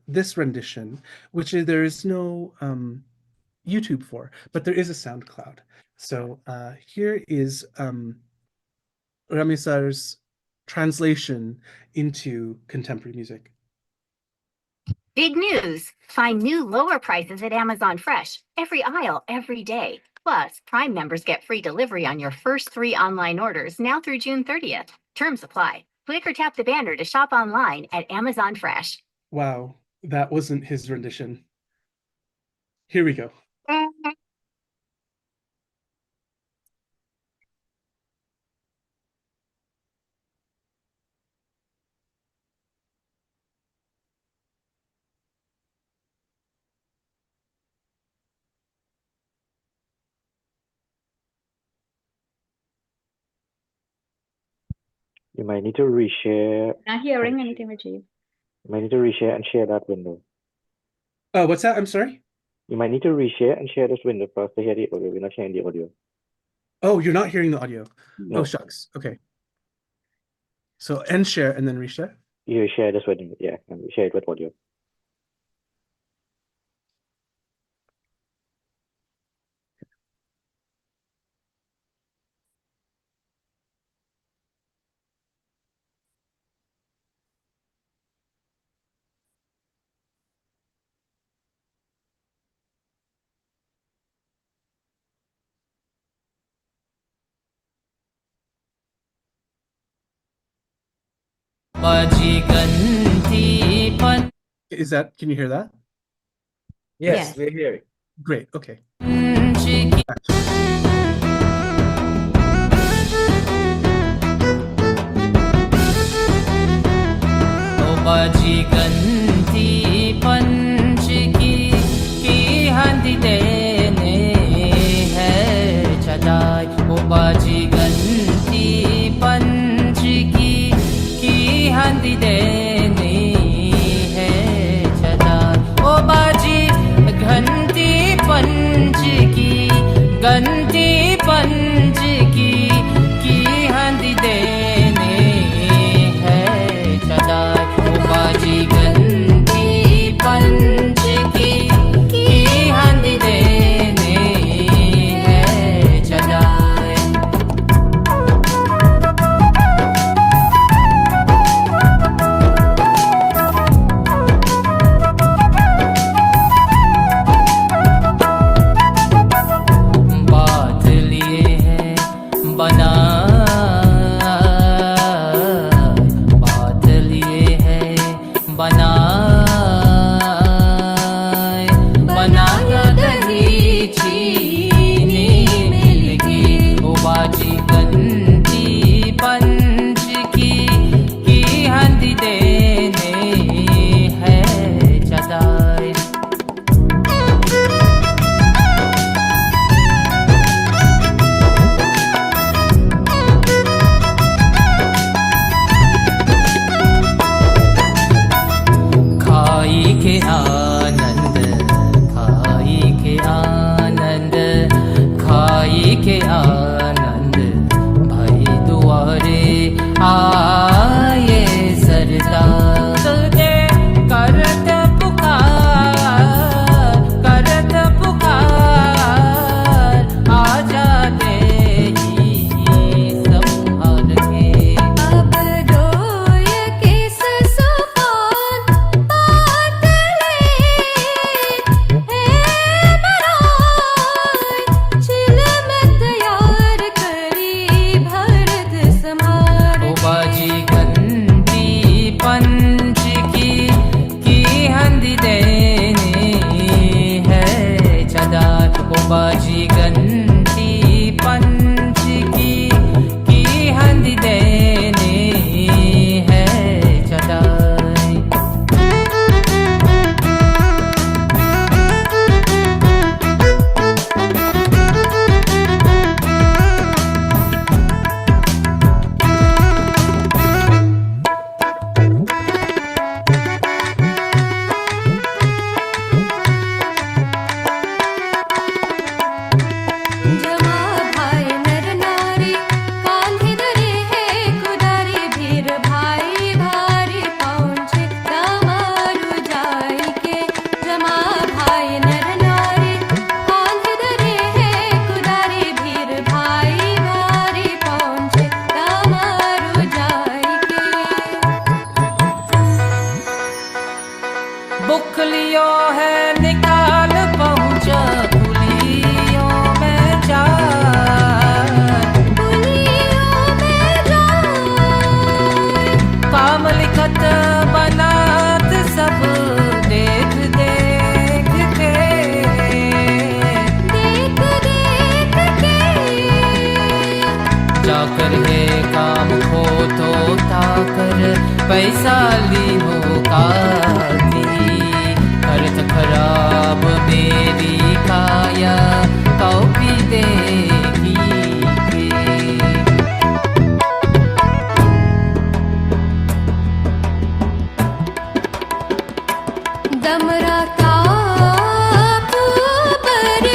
this rendition, which there is no YouTube for, but there is a SoundCloud. So here is Ramesar's translation into contemporary music. Big news! Find new lower prices at Amazon Fresh. Every aisle, every day. Plus, Prime members get free delivery on your first 3 online orders now through June 30th. Terms apply. Click or tap the banner to shop online at Amazon Fresh. Wow, that wasn't his rendition. Here we go. You might need to reshare. Not hearing anything, Rajiv. You might need to reshare and share that window. Oh, what's that? I'm sorry? You might need to reshare and share this window first to hear the audio. We're not sharing the audio. Oh, you're not hearing the audio. No. Oh, shucks. Okay. So end share and then reshare? You share this window, yeah, and we share it with audio. Is that, can you hear that? Yes, Yes. we're hearing. Great, okay. गंती पंच की हंदी देने है चदाई ओ बाजी गंती पंच लिखत बनात सब देख देख के जाकर है काम खो तो ताकर पैसा ली हो काती अर्थ खराब मेरी काया कॉपी देगी के दमरा ताप पर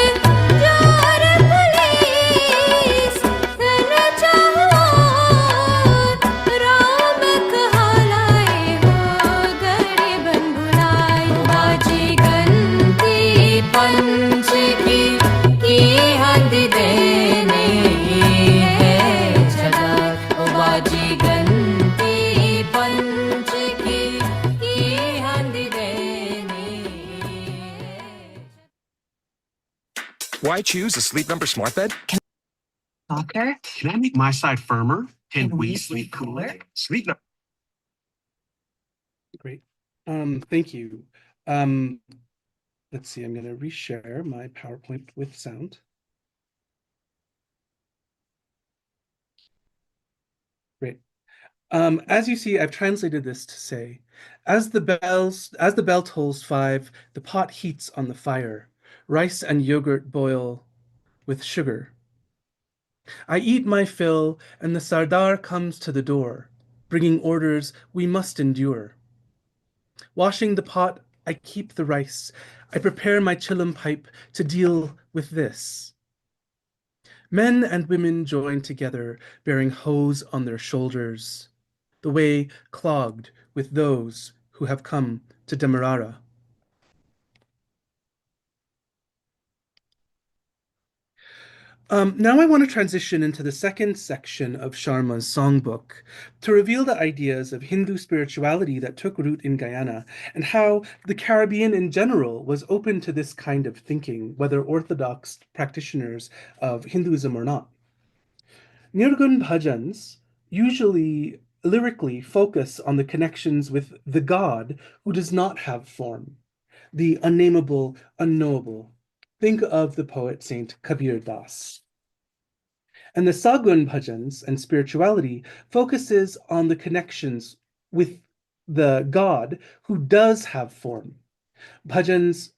जोर पुलिस न चाहो राम कहलाए हो गरीबन भुलाए बाजी गंती पंच की हद देने है सदा ओ बाजी गंती पंच की हद देने Why choose a Sleep Number smart bed? Doctor, can I make my side firmer? Can we sleep cooler? Sleep Number. Great. Thank you. Let's see, I'm going to reshare my PowerPoint with sound. Great. As you see, I've translated this to say, as the bell tolls 5, the pot heats on the fire. Rice and yogurt boil with sugar. I eat my fill, and the Sardar comes to the door, bringing orders we must endure. Washing the pot, I keep the rice. I prepare my chillum pipe to deal with this. Men and women join together, bearing hoes on their shoulders, the way clogged with those who have come to Demerara. Now I want to transition into the second section of Sharma's songbook to reveal the ideas of Hindu spirituality that took root in Guyana and how the Caribbean in general was open to this kind of thinking, whether orthodox practitioners of Hinduism or not. Nirgun bhajans usually lyrically focus on the connections with the God who does not have form, the unnameable, unknowable. Think of the poet Saint Kabir Das. And the Sagun bhajans and spirituality focuses on the connections with the God who does have form. Bhajans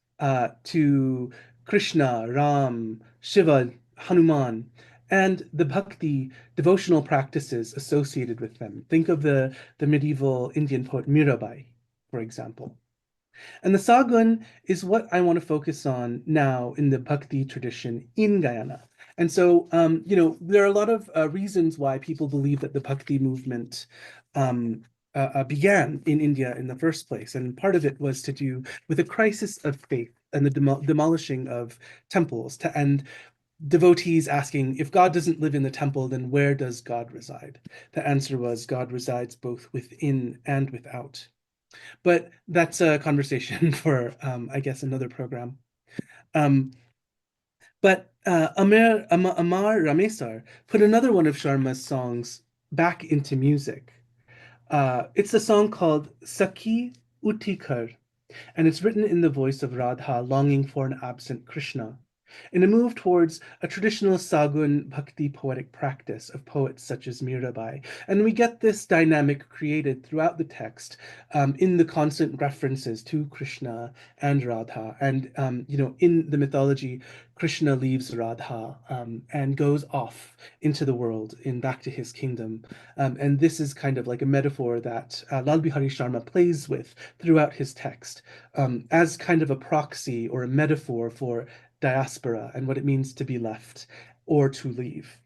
to Krishna, Ram, Shiva, Hanuman, and the bhakti devotional practices associated with them. Think of the medieval Indian poet Mirabai, for example. And the Sagun is what I want to focus on now in the bhakti tradition in Guyana. And so, there are a lot of reasons why people believe that the bhakti movement began in India in the first place. And part of it was to do with a crisis of faith and the demolishing of temples, and devotees asking, if God doesn't live in the temple, then where does God reside? The answer was God resides both within and without. But that's a conversation for, I guess, another program. But Amar Ramesar put another one of Sharma's songs back into music. It's a song called Sakhi Utikar, and it's written in the voice of Radha longing for an absent Krishna, in a move towards a traditional Sagun bhakti poetic practice of poets such as Mirabai. And we get this dynamic created throughout the text in the constant references to Krishna and Radha. And, in the mythology, Krishna leaves Radha and goes off into the world back to his kingdom. And this is kind of like a metaphor that Lal Bihari Sharma plays with throughout his text as kind of a proxy or a metaphor for diaspora and what it means to be left or to leave.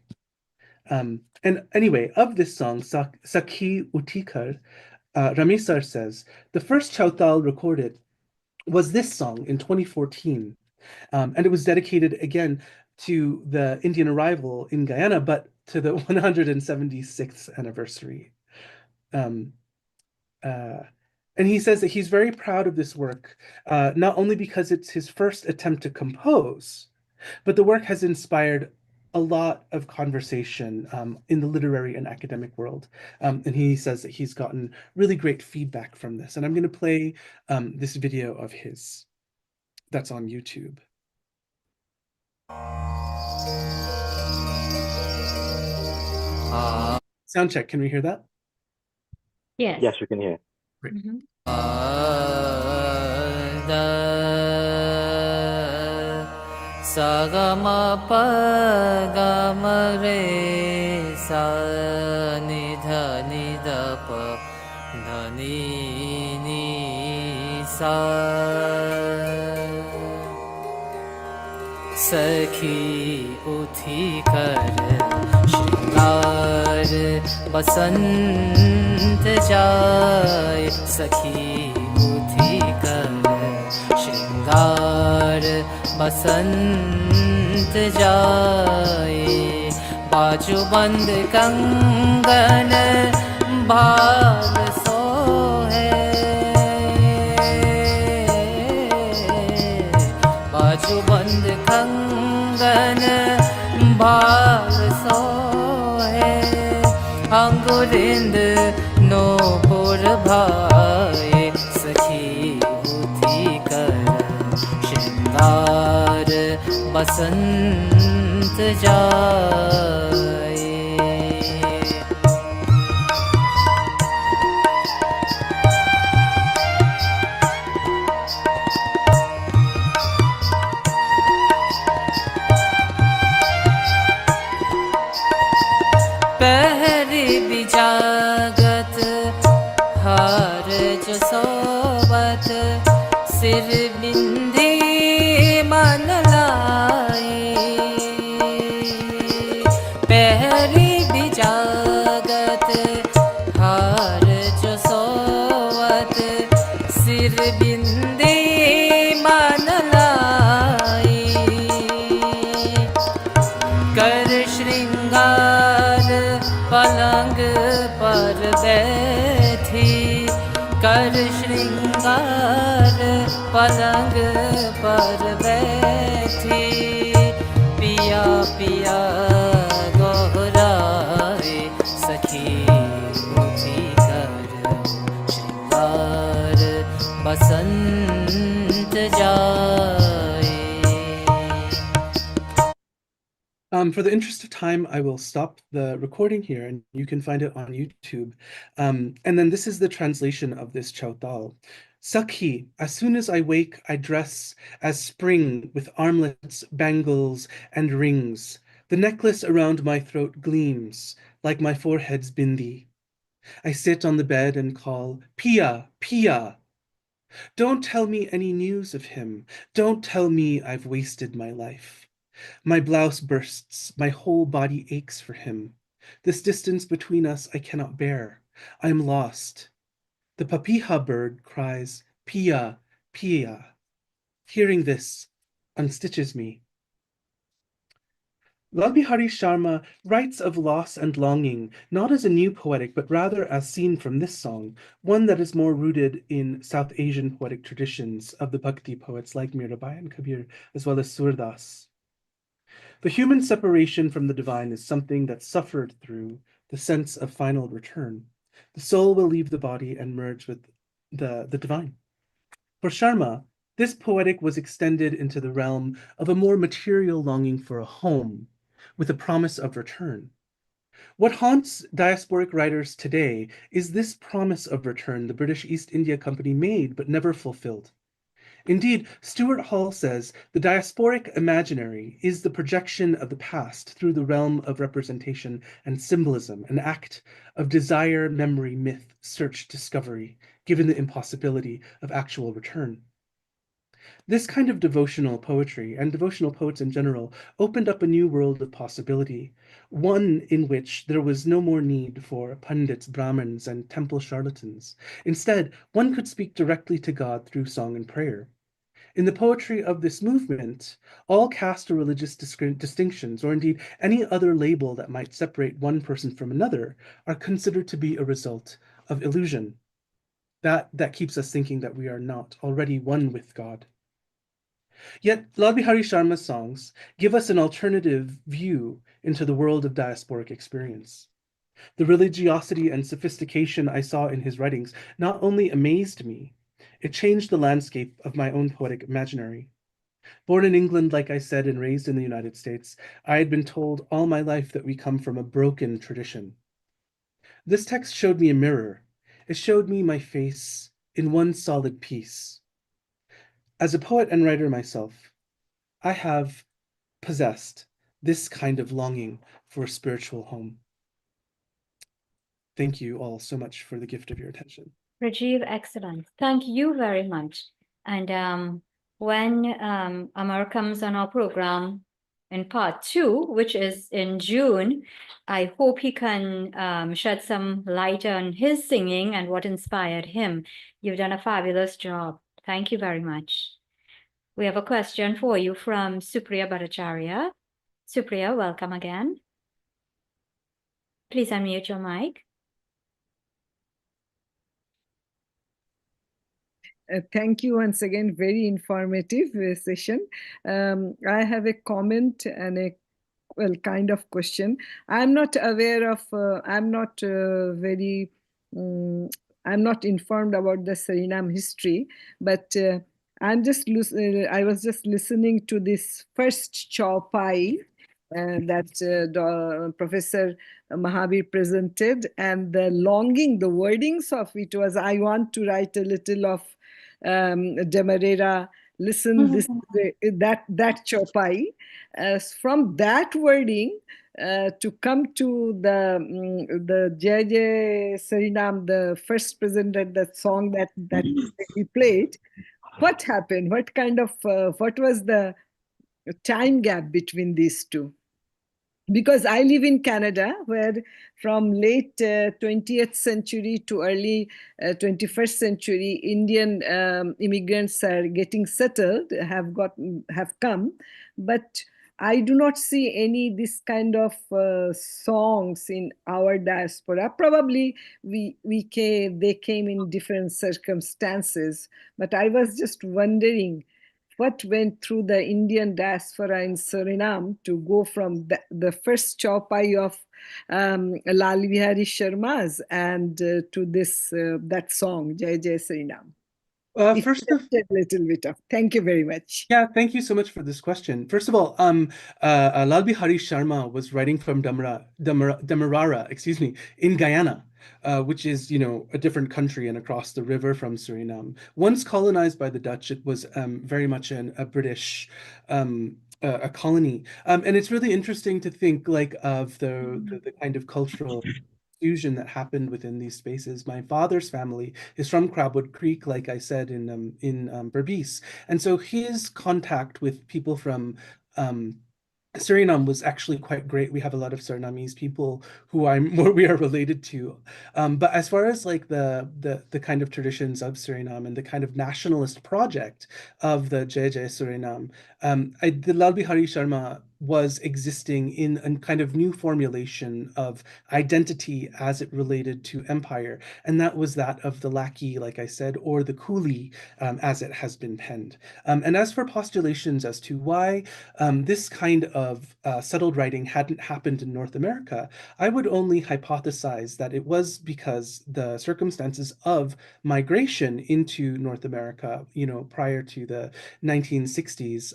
And anyway, of this song, Sakhi Utikar, Ramesar says, the first Chautal recorded was this song in 2014. And it was dedicated again to the Indian arrival in Guyana, but to the 176th anniversary. And he says that he's very proud of this work, not only because it's his first attempt to compose, but the work has inspired a lot of conversation in the literary and academic world. And he says that he's gotten really great feedback from this. And I'm going to play this video of his that's on YouTube. Sound check, can we hear that? Yes. Yes, we can hear. Great. Sa ga ma pa ga ma re sa ni da pa dha ni sa सखी उठी कर श्रृंगार बसंत जाए सखी उठी कर श्रृंगार बसंत जाए बाजू बंद कंगन भाल सोहे बाजू बंद कंगन भाल सोहे अंगुरिंद नो पुर भाए सखी उठी कर श्रृंगार बसंत जाए पहरी बिजागत हार जो सोबत सिर बिंदी मन लाई पहरी बिजागत हार जो सोबत सिर बिंदी मन लाई कर श्रृंगार पलंग पर बैठी कर श्रृंगार पलंग पर बैठी पिया पिया गोहराए सखी उठी कर श्रृंगार बसंत जाए For the interest of time, I will stop the recording here and you can find it on YouTube. And then this is the translation of this chautal. Sakhi, as soon as I wake, I dress as spring with armlets, bangles, and rings. The necklace around my throat gleams like my forehead's bindi. I sit on the bed and call, Pia, Pia. Don't tell me any news of him. Don't tell me I've wasted my life. My blouse bursts, my whole body aches for him. This distance between us I cannot bear. I am lost. The papiha bird cries, Pia, Pia. Hearing this unstitches me. Lal Bihari Sharma writes of loss and longing, not as a new poetic, but rather as seen from this song, one that is more rooted in South Asian poetic traditions of the Bhakti poets like Mirabai and Kabir, as well as Surdas. The human separation from the divine is something that's suffered through the sense of final return. The soul will leave the body and merge with the divine. For Sharma, this poetic was extended into the realm of a more material longing for a home, with a promise of return. What haunts diasporic writers today is this promise of return the British East India Company made but never fulfilled. Indeed, Stuart Hall says the diasporic imaginary is the projection of the past through the realm of representation and symbolism, an act of desire, memory, myth, search, discovery, given the impossibility of actual return. This kind of devotional poetry, and devotional poets in general, opened up a new world of possibility, one in which there was no more need for pundits, Brahmins, and temple charlatans. Instead, one could speak directly to God through song and prayer. In the poetry of this movement, all caste or religious distinctions, or indeed any other label that might separate one person from another, are considered to be a result of illusion. That keeps us thinking that we are not already one with God. Yet Lal Bihari Sharma's songs give us an alternative view into the world of diasporic experience. The religiosity and sophistication I saw in his writings not only amazed me, it changed the landscape of my own poetic imaginary. Born in England, like I said, and raised in the United States, I had been told all my life that we come from a broken tradition. This text showed me a mirror. It showed me my face in one solid piece. As a poet and writer myself, I have possessed this kind of longing for a spiritual home. Thank you all so much for the gift of your attention. Rajiv, excellent. Thank you very much. And when Amar comes on our program in part 2, which is in June, I hope he can shed some light on his singing and what inspired him. You've done a fabulous job. Thank you very much. We have a question for you from Supriya Bhattacharya. Supriya, welcome again. Please unmute your mic. Thank you once again. Very informative session. I have a comment and a kind of question. I'm not aware of, I'm not I'm not informed about the Suriname history, but I was just listening to this first Chaupai that Professor Mohabir presented, and the longing, the wordings of it was, I want to write a little of Demerara, listen, this that Chaupai. From that wording to come to the Jai Suriname, the first presented that song that we played. What happened? What kind of what was the time gap between these two? Because I live in Canada, where from late 20th century to early 21st century, Indian immigrants are getting settled, have come, but I do not see any this kind of songs in our diaspora. Probably they came in different circumstances, but I was just wondering what went through the Indian diaspora in Suriname to go from the first Chaupai of Lal Bihari Sharma's and to this that song, Jai Jai Suriname. First of a little bit of. Thank you very much. Yeah, thank you so much for this question. First of all, Lal Bihari Sharma was writing from Demerara, excuse me, in Guyana, which is, a different country and across the river from Suriname. Once colonized by the Dutch, it was very much a British a colony. And it's really interesting to think of the kind of cultural fusion that happened within these spaces. My father's family is from Crabwood Creek, like I said, in Berbice. And so his contact with people from Suriname was actually quite great. We have a lot of Surinamese people who we are related to. But as far as the kind of traditions of Suriname and the kind of nationalist project of the Jai Jai Suriname, the Lal Bihari Sharma was existing in a kind of new formulation of identity as it related to empire. And that was that of the lackey, like I said, or the coolie, as it has been penned. And as for postulations as to why this kind of settled writing hadn't happened in North America, I would only hypothesize that it was because the circumstances of migration into North America, prior to the 1960s,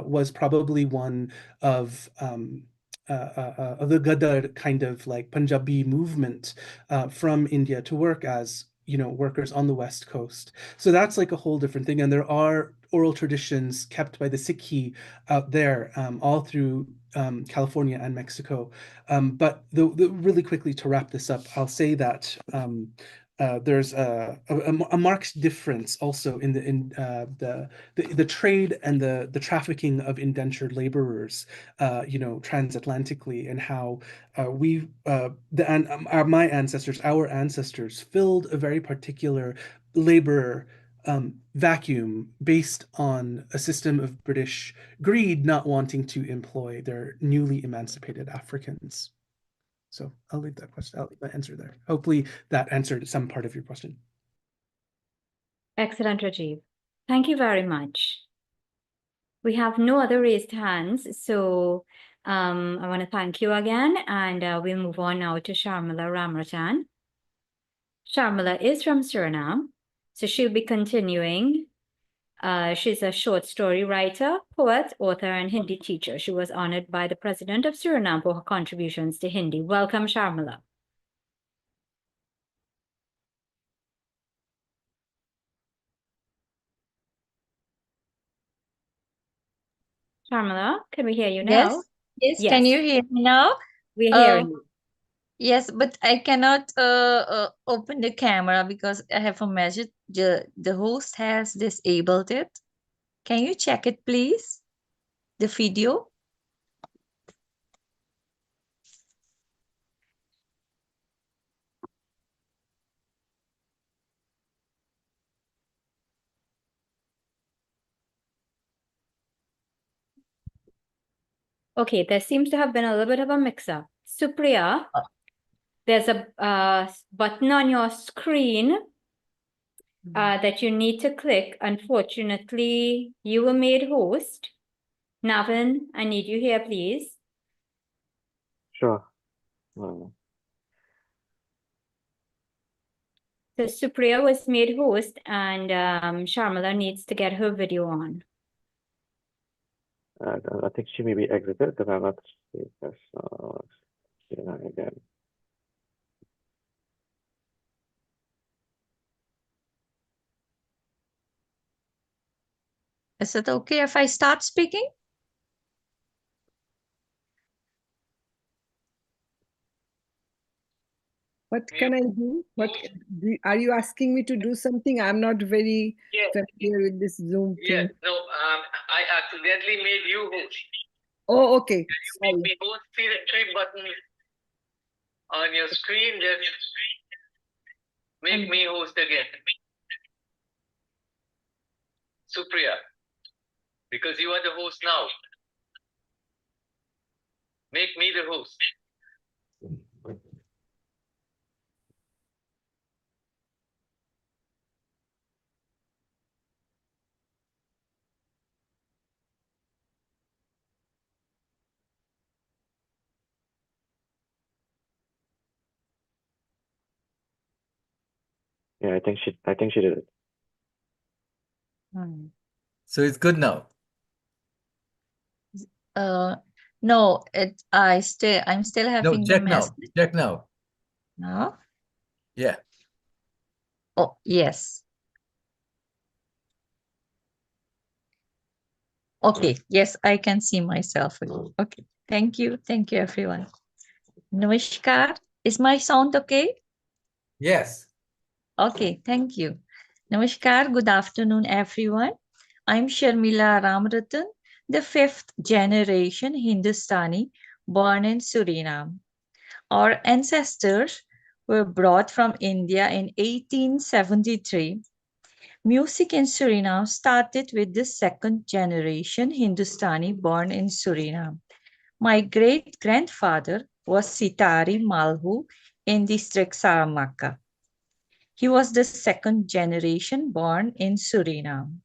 was probably one of the Gadar kind of like Punjabi movement from India to work as workers on the West Coast. So that's like a whole different thing. And there are oral traditions kept by the Sikhi out there all through California and Mexico. But really quickly to wrap this up, I'll say that there's a marked difference also in the trade and the trafficking of indentured laborers, transatlantically, and how my ancestors, our ancestors, filled a very particular labor vacuum based on a system of British greed, not wanting to employ their newly emancipated Africans. So I'll leave my answer there. Hopefully that answered some part of your question. Excellent, Rajiv. Thank you very much. We have no other raised hands, so I want to thank you again, and we'll move on now to Sharmila Ramratan. Sharmila is from Suriname, so she'll be continuing. She's a short story writer, poet, author, and Hindi teacher. She was honored by the President of Suriname for her contributions to Hindi. Welcome, Sharmila. Sharmila, can we hear you now? Yes, can you hear me now? We're hearing you. Yes, but I cannot open the camera because I have a message. The host has disabled it. Can you check it, please? The video. Okay, there seems to have been a little bit of a mix-up. Supriya, there's a button on your screen that you need to click. Unfortunately, you were made host. Navin, I need you here, please. Sure. So Supriya was made host, and Sharmila needs to get her video on. I think she may be exited because I'm not seeing her. Again. Is it okay if I start speaking? What can I do? Are you asking me to do something? I'm not very familiar with this Zoom thing. No, I accidentally made you host. Oh, okay. You make me host. See the three buttons on your screen. Just make me host again. Supriya, because you are the host now. Make me the host. Yeah, I think she did it. So it's good now. No, I'm still having No, the check now. message. Check now. No? Yeah. Oh, yes. Okay, yes, I can see myself again. Okay, thank you. Thank you, everyone. Namaskar. Is my sound okay? Yes. Okay, thank you. Namaskar, good afternoon, everyone. I'm Sharmila Ramratan, the fifth generation Hindustani born in Suriname. Our ancestors were brought from India in 1873. Music in Suriname started with the second generation Hindustani born in Suriname. My great-grandfather was Sitari Malhu in district Saramaka. He was the second generation born in Suriname.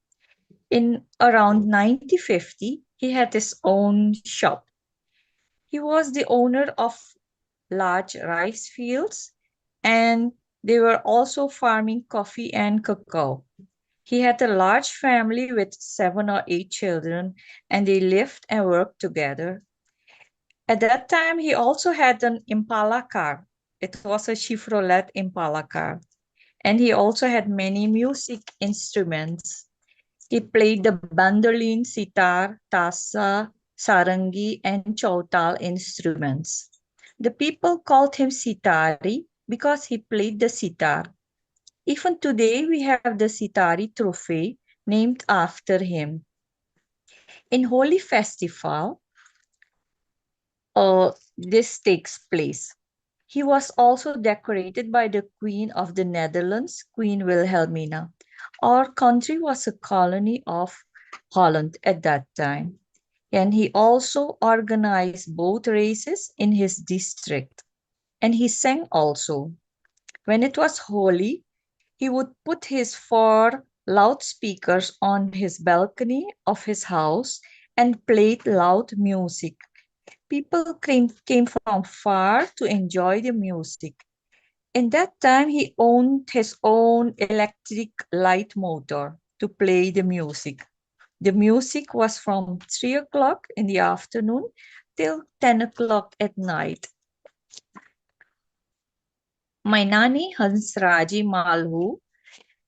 In around 1950, he had his own shop. He was the owner of large rice fields, and they were also farming coffee and cacao. He had a large family with 7 or 8 children, and they lived and worked together. At that time, he also had an Impala car. It was a Chevrolet Impala car. And he also had many music instruments. He played the bandolin, sitar, tasa, sarangi, and chautal instruments. The people called him Sitari because he played the sitar. Even today, we have the Sitari trophy named after him. In Holy Festival, this takes place. He was also decorated by the Queen of the Netherlands, Queen Wilhelmina. Our country was a colony of Holland at that time. And he also organized boat races in his district. And he sang also. When it was holy, he would put his 4 loudspeakers on his balcony of his house and played loud music. People came from far to enjoy the music. In that time, he owned his own electric light motor to play the music. The music was from 3 o'clock in the afternoon till 10 o'clock at night. My nanny Hansraji Malhu,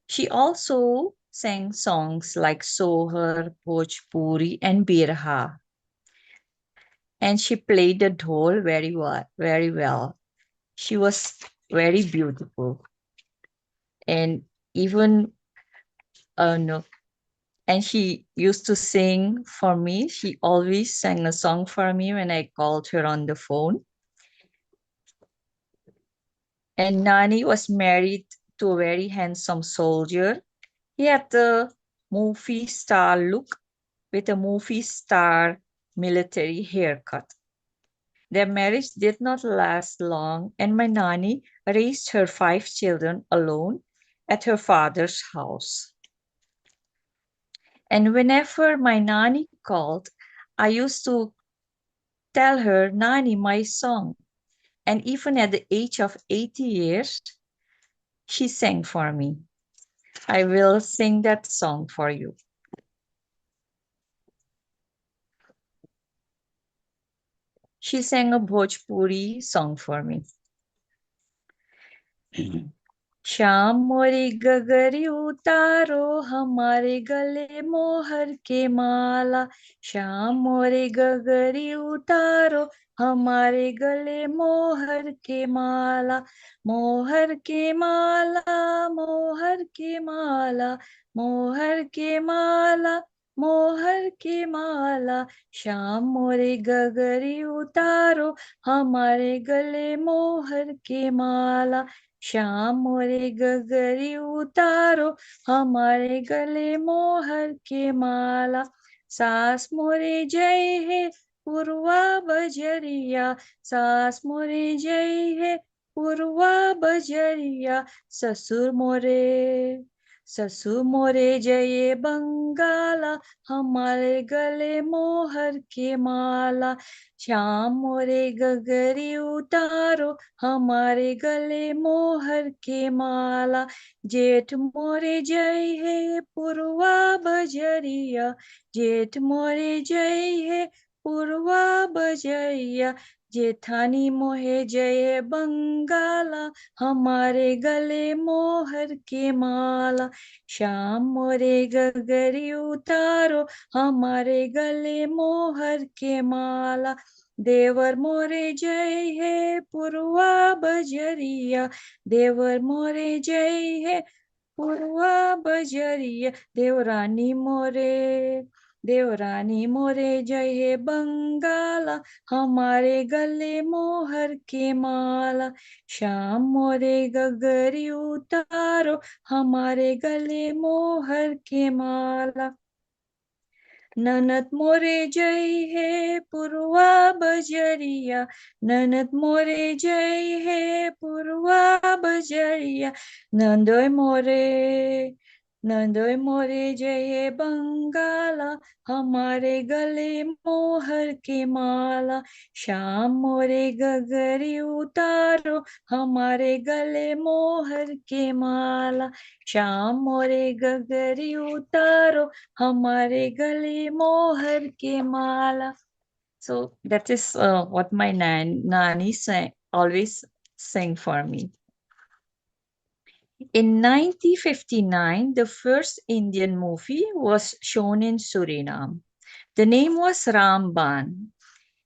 she also sang songs like Sohar, Bhojpuri, and Birha. And she played the dhol very well. She was very beautiful. And even no, and she used to sing for me. She always sang a song for me when I called her on the phone. And Nani was married to a very handsome soldier. He had the movie star look with a movie star military haircut. Their marriage did not last long, and my Nani raised her 5 children alone at her father's house. And whenever my Nani called, I used to tell her, Nani, my song. And even at the age of 80 years, she sang for me. I will sing that song for you. She sang a Bhojpuri song for me. Shyam मोरी गगरी उतारो हमारे गले मोहर के माला श्याम मोरे गगरी उतारो हमारे गले मोहर के माला मोहर के माला मोहर के माला मोहर के माला मोहर के माला श्याम मोरे गगरी उतारो हमारे गले मोहर के माला श्याम मोरे गगरी उतारो हमारे गले मोहर के माला सास मोरे जय है पुरवा बजरिया सास मोरे जय है पुरवा बजरिया ससुर मोरे जय बंगाला हमारे गले मोहर के माला श्याम मोरे गगरी उतारो हमारे गले मोहर के माला जेठ मोरे जय है पुरवा बजरिया जेठ मोरे जय है पुरवा बजरिया जेठानी मोहे जय बंगाला हमारे गले मोहर के माला श्याम मोरे गगरी उतारो हमारे गले मोहर के माला देवर मोरे जय है पुरवा बजरिया देवर मोरे जय है पुरवा बजरिया देवरानी मोरे जय है बंगाला हमारे गले मोहर के माला श्याम मोरे गगरी उतारो हमारे गले मोहर के माला ननद मोरे जय है पुरवा बजरिया ननद मोरे जय है पुरवा बजरिया नंदोय मोरे जय बंगाला हमारे गले मोहर के माला श्याम मोरे गगरी उतारो हमारे गले मोहर के माला श्याम मोरे गगरी उतारो हमारे गले मोहर के माला. So that is what my nanny always sang for me. In 1959, the first Indian movie was shown in Suriname. The name was Ramban.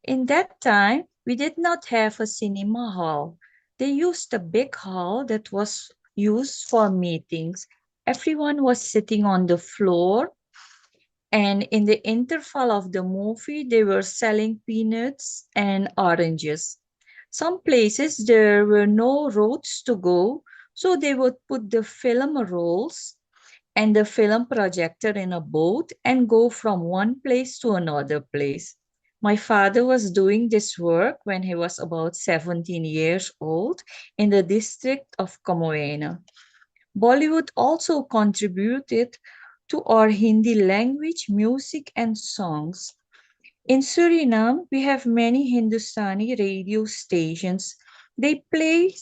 In that time, we did not have a cinema hall. They used a big hall that was used for meetings. Everyone was sitting on the floor, and in the interval of the movie, they were selling peanuts and oranges. Some places there were no roads to go, so they would put the film rolls and the film projector in a boat and go from one place to another place. My father was doing this work when he was about 17 years old in the district of Comoena. Bollywood also contributed to our Hindi language, music, and songs. In Suriname, we have many Hindustani radio stations. They play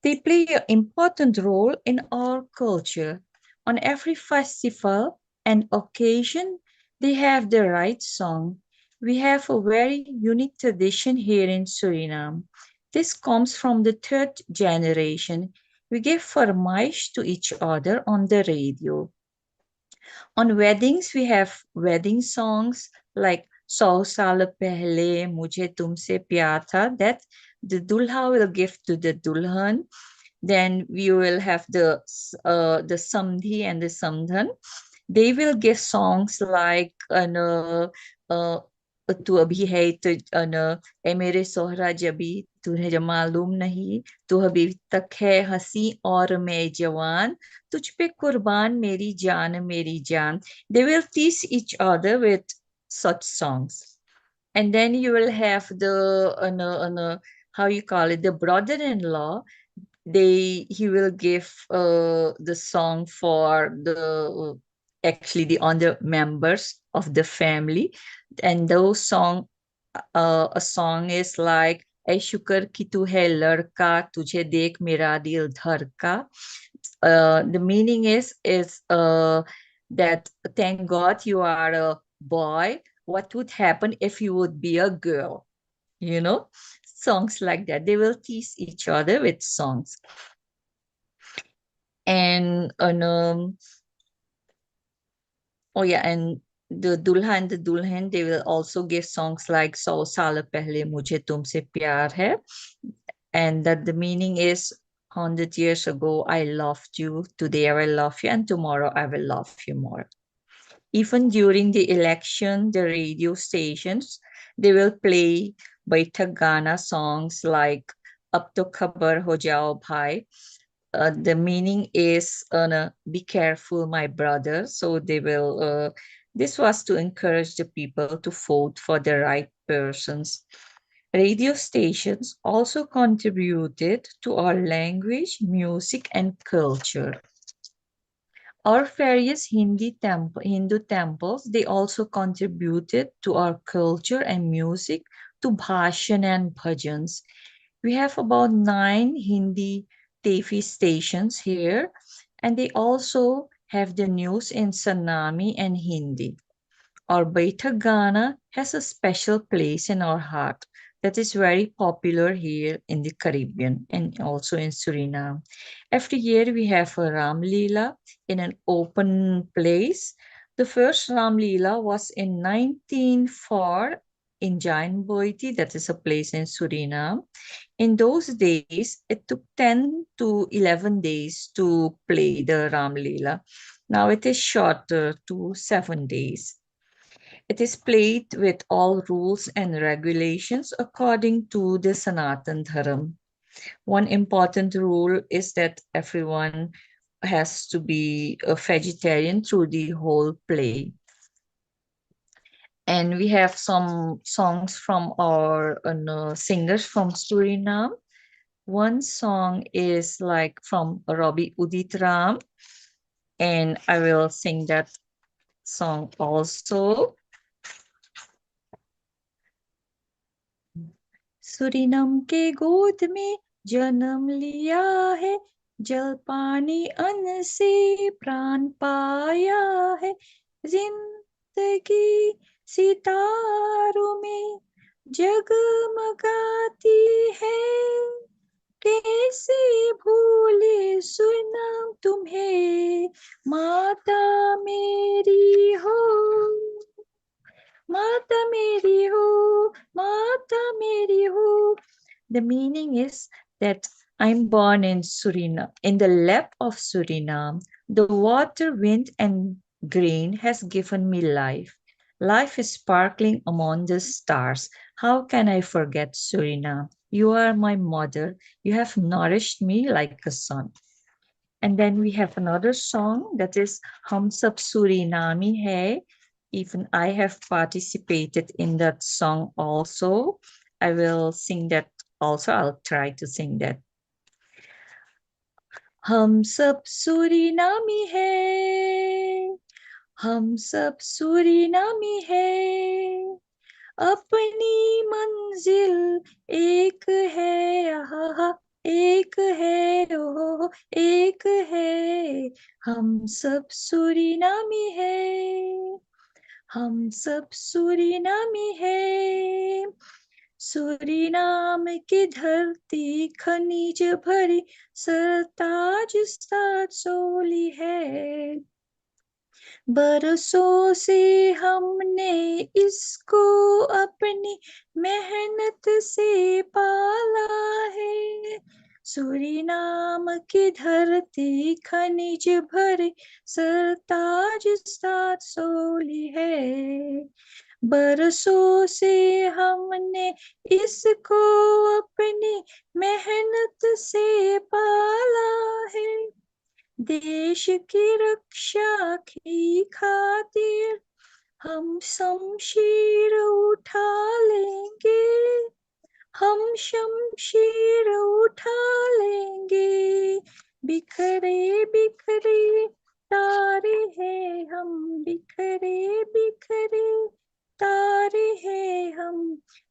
an important role in our culture. On every festival and occasion, they have the right song. We have a very unique tradition here in Suriname. This comes from the third generation. We give farmaish to each other on the radio. On weddings, we have wedding songs like "Sau Saal Pehle Mujhe Tumse Pyar Tha," that the dulha will give to the dulhan. Then we will have the samdhi and the samdhan. They will give songs like तू अभी है तो ए मेरे सोहरा जबी तुझे जब मालूम नहीं तू अभी तक है हंसी और मैं जवान तुझ पे कुर्बान मेरी जान. They will tease each other with such songs. And then you will have the how you call it, the brother-in-law. He will give the song for the actually the other members of the family, and those song a song is like "ऐ शुक्र कि तू है लड़का तुझे देख मेरा दिल धड़का." The meaning is that thank God you are a boy. What would happen if you would be a girl? You know, songs like that. They will tease each other with songs. And oh yeah, and the dulha and the dulhan, they will also give songs like "Sau Saal Pehle Mujhe Tumse Pyar Hai," and that the meaning is 100 years ago I loved you, today I will love you, and tomorrow I will love you more. Even during the election, the radio stations, they will play Baitak Gana songs like "Ab to Khabar Ho Jao Bhai." The meaning is be careful, my brother. So they will, this was to encourage the people to vote for the right persons. Radio stations also contributed to our language, music, and culture. Our various Hindu temples, they also contributed to our culture and music, to bhashan and bhajans. We have about 9 Hindi TV stations here, and they also have the news in Sanami and Hindi. Our Baita Gana has a special place in our heart that is very popular here in the Caribbean and also in Suriname. Every year we have a Ramlila in an open place. The first Ramlila was in 1904 in Jain Boiti, that is a place in Suriname. In those days, it took 10 to 11 days to play the Ramlila. Now it is shorter to 7 days. It is played with all rules and regulations according to the Sanatan Dharam. One important rule is that everyone has to be a vegetarian through the whole play. And we have some songs from our singers from Suriname. One song is like from Robbie Udit Ram, and I will sing that song also. सुरीनम के गोद में जन्म लिया है, जल पानी अन्न से प्राण पाया है, जिंदगी सितारों में जगमगाती है, कैसे भूले सुरीनम तुम्हें, माता मेरी हो, माता मेरी हो, माता मेरी हो. The meaning is that I'm born in Suriname, in the lap of Suriname. The water, wind, and grain has given me life. Life is sparkling among the stars. How can I forget Suriname? You are my mother. You have nourished me like a son. And then we have another song that is Hum Sab Suriname Hai. Even I have participated in that song also. I will sing that also. I'll try to sing that. हम सब सूरीनामी है, हम सब सूरीनामी है, अपनी मंजिल एक है, आहा एक है, ओ एक है, हम सब सूरीनामी है, हम सब सूरीनामी है, सूरीनाम की धरती खनिज भरी सरताज सात सोली है, बरसों से हमने इसको अपनी मेहनत से पाला है, सूरीनाम की धरती खनिज भरी सरताज सात सोली है, बरसों से हमने इसको अपनी मेहनत से पाला है, देश की रक्षा की खातिर हम शमशीर उठा लेंगे, हम शमशीर उठा लेंगे, बिखरे बिखरे तारे हैं हम, बिखरे बिखरे तारे हैं हम,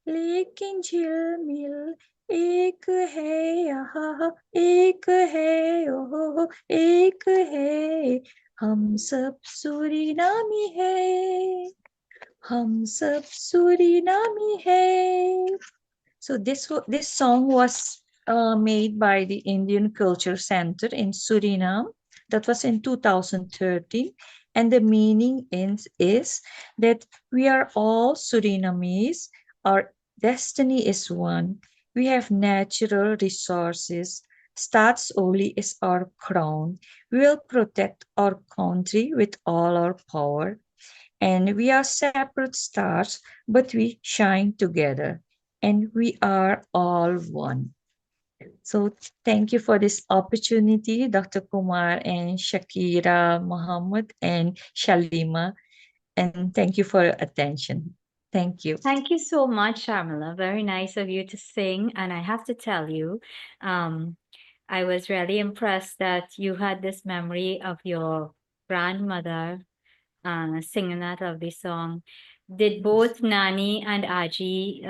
लेकिन झिलमिल एक है, यहाँ एक है, ओहो एक है, हम सब सूरीनामी है, हम सब सूरीनामी है. So this song was made by the Indian Culture Center in Suriname. That was in 2013. And the meaning is that we are all Surinamese. Our destiny is one. We have natural resources. Staatsoli is our crown. We will protect our country with all our power. And we are separate stars, but we shine together. And we are all one. So thank you for this opportunity, Dr. Kumar and Shakira, Muhammad and Shalima. And thank you for your attention. Thank you. Thank you so much, Sharmila. Very nice of you to sing. And I have to tell you, I was really impressed that you had this memory of your grandmother singing that lovely song. Did both Nani and Aji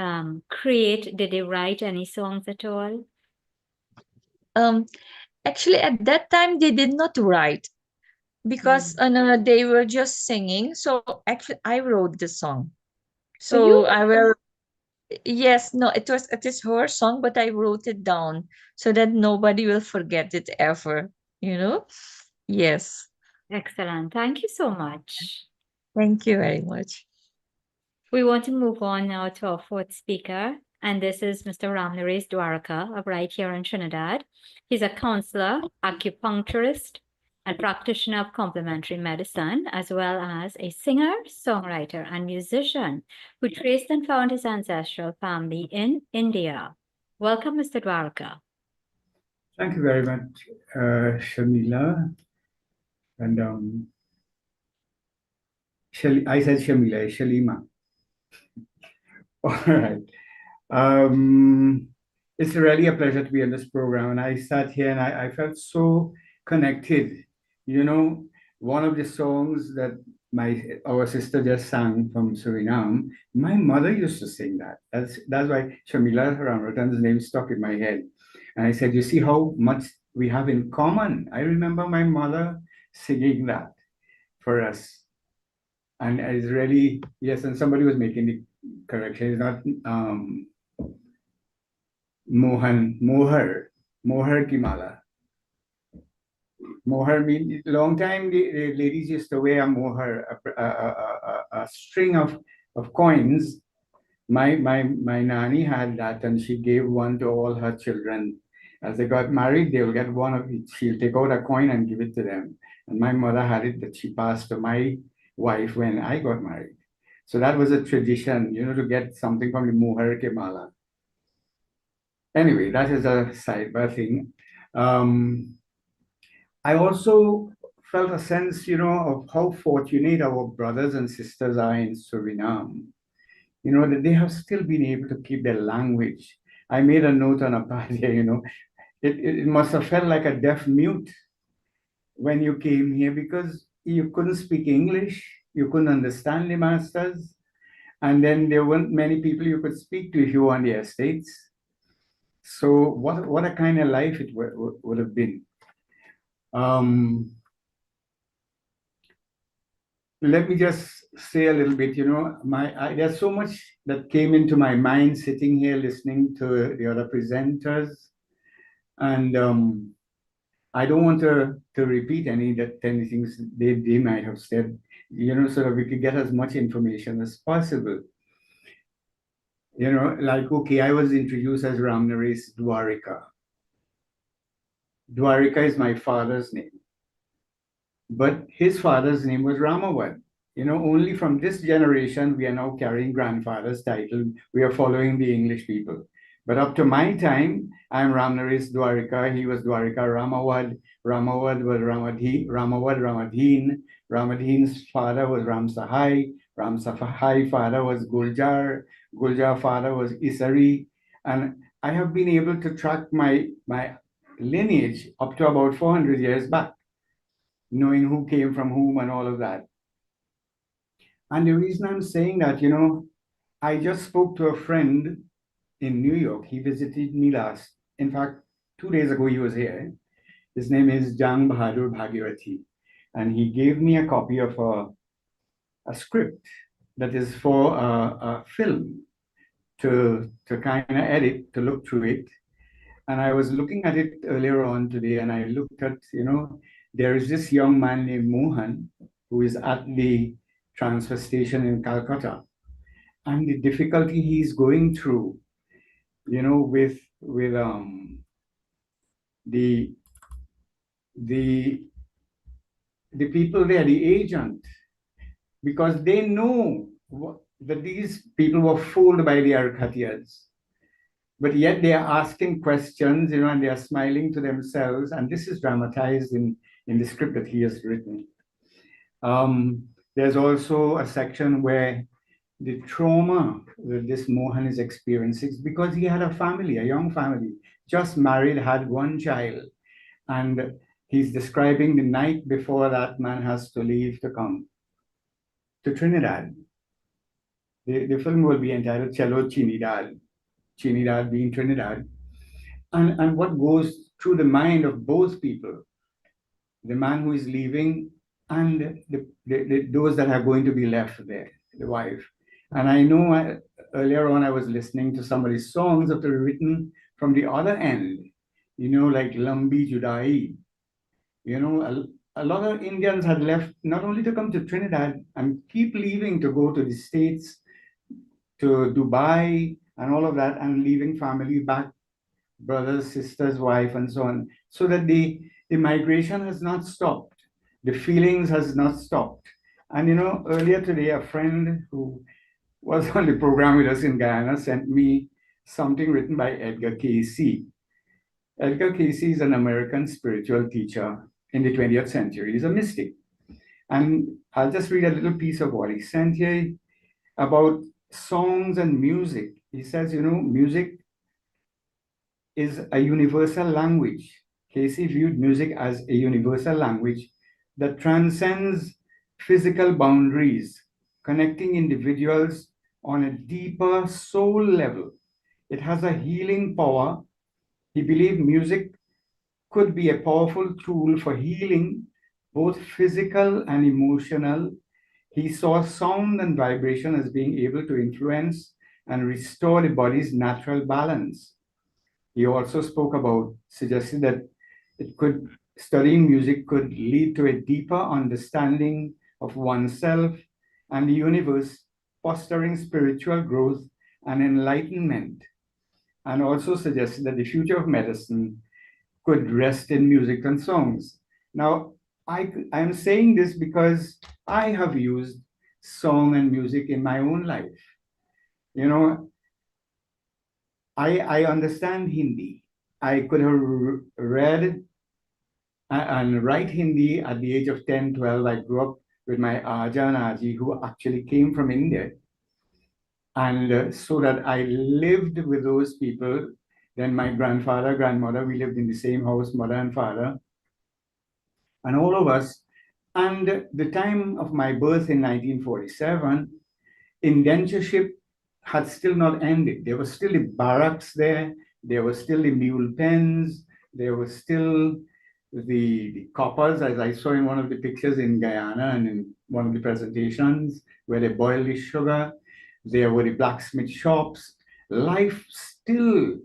did they write any songs at all? Actually, at that time, they did not write because they were just singing. So actually, I wrote the song. So I will. Yes, no, it is her song, but I wrote it down so that nobody will forget it ever. Yes. Excellent. Thank you so much. Thank you very much. We want to move on now to our fourth speaker, and this is Mr. Raml Daraka of right here in Trinidad. He's a counselor, acupuncturist, and practitioner of complementary medicine, as well as a singer, songwriter, and musician who traced and found his ancestral family in India. Welcome, Mr. Dwarka. Thank you very much, Sharmila. And I said Sharmila, Shalima. All right. It's really a pleasure to be on this program. And I sat here and I felt so connected. One of the songs that our sister just sang from Suriname, my mother used to sing that. That's why Sharmila Ramratan's name stuck in my head. And I said, you see how much we have in common. I remember my mother singing that for us. And it's really, yes, and somebody was making the correction. It's not Moher Kimala. Moher means, long time the ladies used to wear a moher, a string of coins. My nanny had that, and she gave one to all her children. As they got married, they will get one of each. She'll take out a coin and give it to them. And my mother had it that she passed to my wife when I got married. So that was a tradition, to get something from the Moher Kemala. Anyway, that is a sidebar thing. I also felt a sense, of how fortunate our brothers and sisters are in Suriname. That they have still been able to keep their language. I made a note on a pad here, it must have felt like a deaf mute when you came here because you couldn't speak English, you couldn't understand the masters, and then there weren't many people you could speak to if you were on the estates. So what a kind of life it would have been. Let me just say a little bit, there's so much that came into my mind sitting here listening to the other presenters. And I don't want to repeat any things they might have said, so that we could get as much information as possible. Okay, I was introduced as Ramnaresh Dwarika. Dwarika is my father's name. But his father's name was Ramawad. Only from this generation, we are now carrying grandfather's title. We are following the English people. But up to my time, I'm Ramnaresh Dwarika. He was Dwarika Ramawad. Ramawad was Ramawad Ramadhin. Ramadhin's father was Ram Sahai. Ram Sahai father was Guljar. Guljar father was Isari. And I have been able to track my lineage up to about 400 years back, knowing who came from whom and all of that. And the reason I'm saying that, I just spoke to a friend in New York. He visited me in fact, 2 days ago, he was here. His name is Jang Bahadur Bhagirathi. And he gave me a copy of a script that is for a film to kind of edit, to look through it. And I was looking at it earlier on today, and I looked at, there is this young man named Mohan who is at the transfer station in Calcutta. And the difficulty he's going through, with the people there, the agent, because they know that these people were fooled by the Arcatians. But yet they are asking questions, and they are smiling to themselves. And this is dramatized in the script that he has written. There's also a section where the trauma that this Mohan is experiencing is because he had a family, a young family, just married, had one child. And he's describing the night before that man has to leave to come to Trinidad. The film will be entitled Chalo Trinidad. Trinidad being Trinidad, and what goes through the mind of both people, the man who is leaving and those that are going to be left there, the wife. And I know earlier on I was listening to somebody's songs that were written from the other end, like Lambi Judai. A lot of Indians had left not only to come to Trinidad and keep leaving to go to the States, to Dubai, and all of that, and leaving family back, brothers, sisters, wife, and so on, so that the migration has not stopped. The feelings has not stopped. And earlier today, a friend who was on the program with us in Guyana sent me something written by Edgar Cayce. Edgar Cayce is an American spiritual teacher in the 20th century. He's a mystic. And I'll just read a little piece of what he sent here about songs and music. He says, music is a universal language. Cayce viewed music as a universal language that transcends physical boundaries, connecting individuals on a deeper soul level. It has a healing power. He believed music could be a powerful tool for healing, both physical and emotional. He saw sound and vibration as being able to influence and restore the body's natural balance. He also suggested that studying music could lead to a deeper understanding of oneself and the universe, fostering spiritual growth and enlightenment. And also suggested that the future of medicine could rest in music and songs. Now, I am saying this because I have used song and music in my own life. I understand Hindi. I could have read and write Hindi at the age of 10, 12. I grew up with my Aja and Aji, who actually came from India. And so that I lived with those people. Then my grandfather, grandmother, we lived in the same house, mother and father, and all of us. And the time of my birth in 1947, indentureship had still not ended. There were still the barracks there. There were still the mule pens. There were still the coppers, as I saw in one of the pictures in Guyana and in one of the presentations, where they boiled the sugar. There were the blacksmith shops. Life still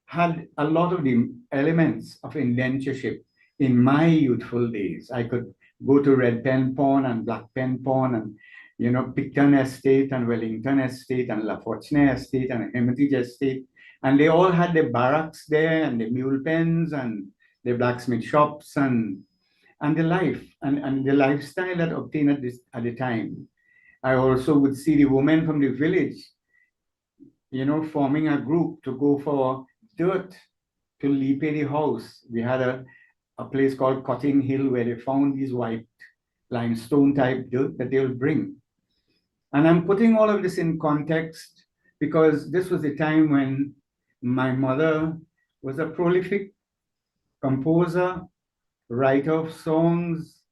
had a lot of the elements of indentureship in my youthful days. I could go to Red Pen Pawn and Black Pen Pawn and, you know, Picton Estate and Wellington Estate and La Fortune Estate and Hermitage Estate. And they all had their barracks there and the mule pens and the blacksmith shops and the life and the lifestyle that obtained at the time. I also would see the women from the village, you know, forming a group to go for dirt to Lipe the house. We had a place called Cotting Hill where they found these white limestone type dirt that they'll bring. And I'm putting all of this in context because this was the time when my mother was a prolific composer, writer of songs.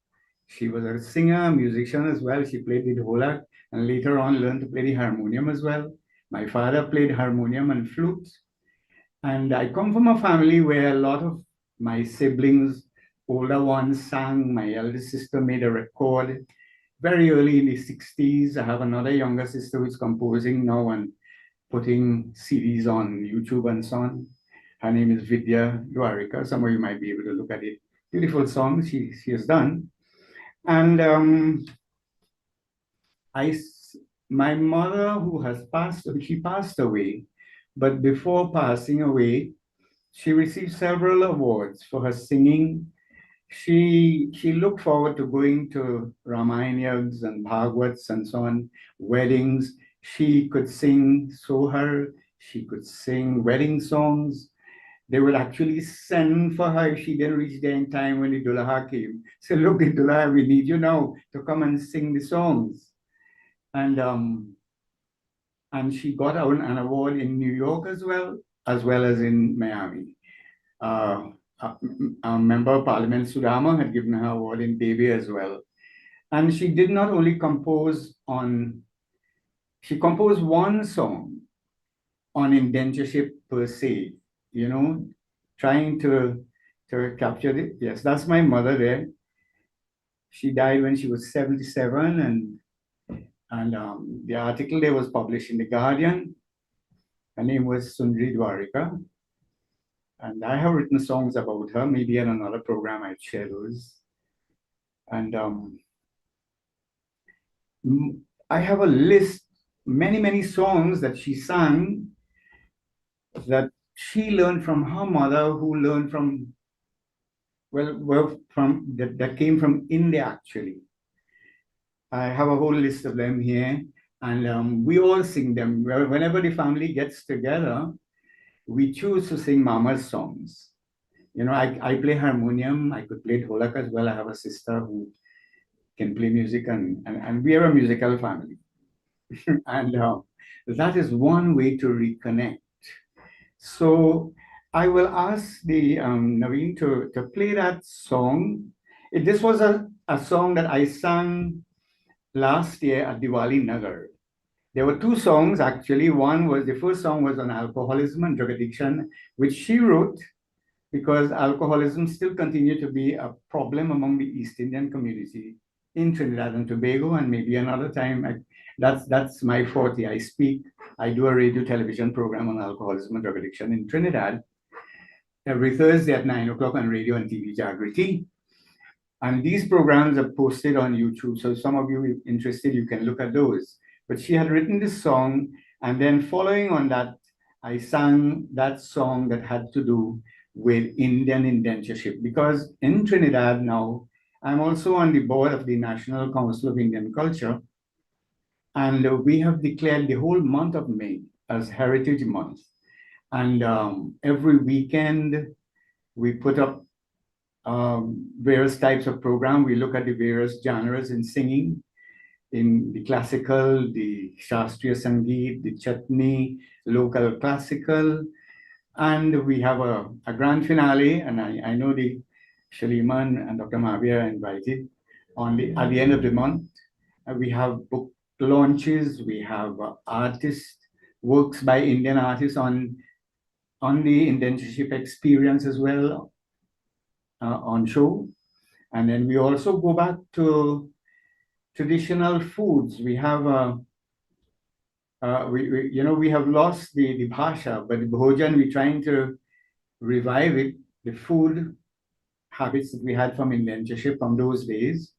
She was a singer, musician as well. She played the dholak and later on learned to play the harmonium as well. My father played harmonium and flute. And I come from a family where a lot of my siblings, older ones, sang. My eldest sister made a record very early in the 60s. I have another younger sister who's composing now and putting CDs on YouTube and so on. Her name is Vidya Daraka. Some of you might be able to look at it. Beautiful songs she has done. And my mother, who has passed, she passed away, but before passing away, she received several awards for her singing. She looked forward to going to Ramayanyas and Bhagavats and so on, weddings. She could sing Sohar, she could sing wedding songs. They would actually send for her if she didn't reach there in time when the Dulaha came. So look, the Dulaha, we need you now to come and sing the songs. And she got an award in New York as well as in Miami. A member of Parliament, Sudama, had given her award in Baby as well. And she did not only compose she composed one song on indentureship per se, you know, trying to capture it. Yes, that's my mother there. She died when she was 77, and the article there was published in The Guardian. Her name was Sundri Dwarika. And I have written songs about her. Maybe in another program I'd share those. And I have a list, many songs that she sang that she learned from her mother, who learned from, that came from India actually. I have a whole list of them here, and we all sing them. Whenever the family gets together, we choose to sing Mama's songs. You know, I play harmonium, I could play dholak as well. I have a sister who can play music, and we are a musical family. And that is one way to reconnect. So I will ask the Naveen to play that song. This was a song that I sang last year at Diwali Nagar. There were two songs actually. The first song was on alcoholism and drug addiction, which she wrote because alcoholism still continued to be a problem among the East Indian community in Trinidad and Tobago, and maybe another time. That's my forte. I do a radio television program on alcoholism and drug addiction in Trinidad every Thursday at 9 o'clock on radio and TV Jagriti. And these programs are posted on YouTube. So some of you are interested, you can look at those. But she had written this song, and then following on that, I sang that song that had to do with Indian indentureship. Because in Trinidad now, I'm also on the board of the National Council of Indian Culture. And we have declared the whole month of May as Heritage Month. And every weekend, we put up various types of program. We look at the various genres in singing, in the classical, the Shastriya Sangeet, the Chutney, local classical, And we have a grand finale, and I know the Shaliman and Dr. Mohabir are invited at the end of the month. We have book launches, we have artist works by Indian artists on the Indentureship experience as well on show. And then we also go back to traditional foods. We have we have lost the bhasha, but the bhojan, we're trying to revive it, the food habits that we had from Indentureship from those days.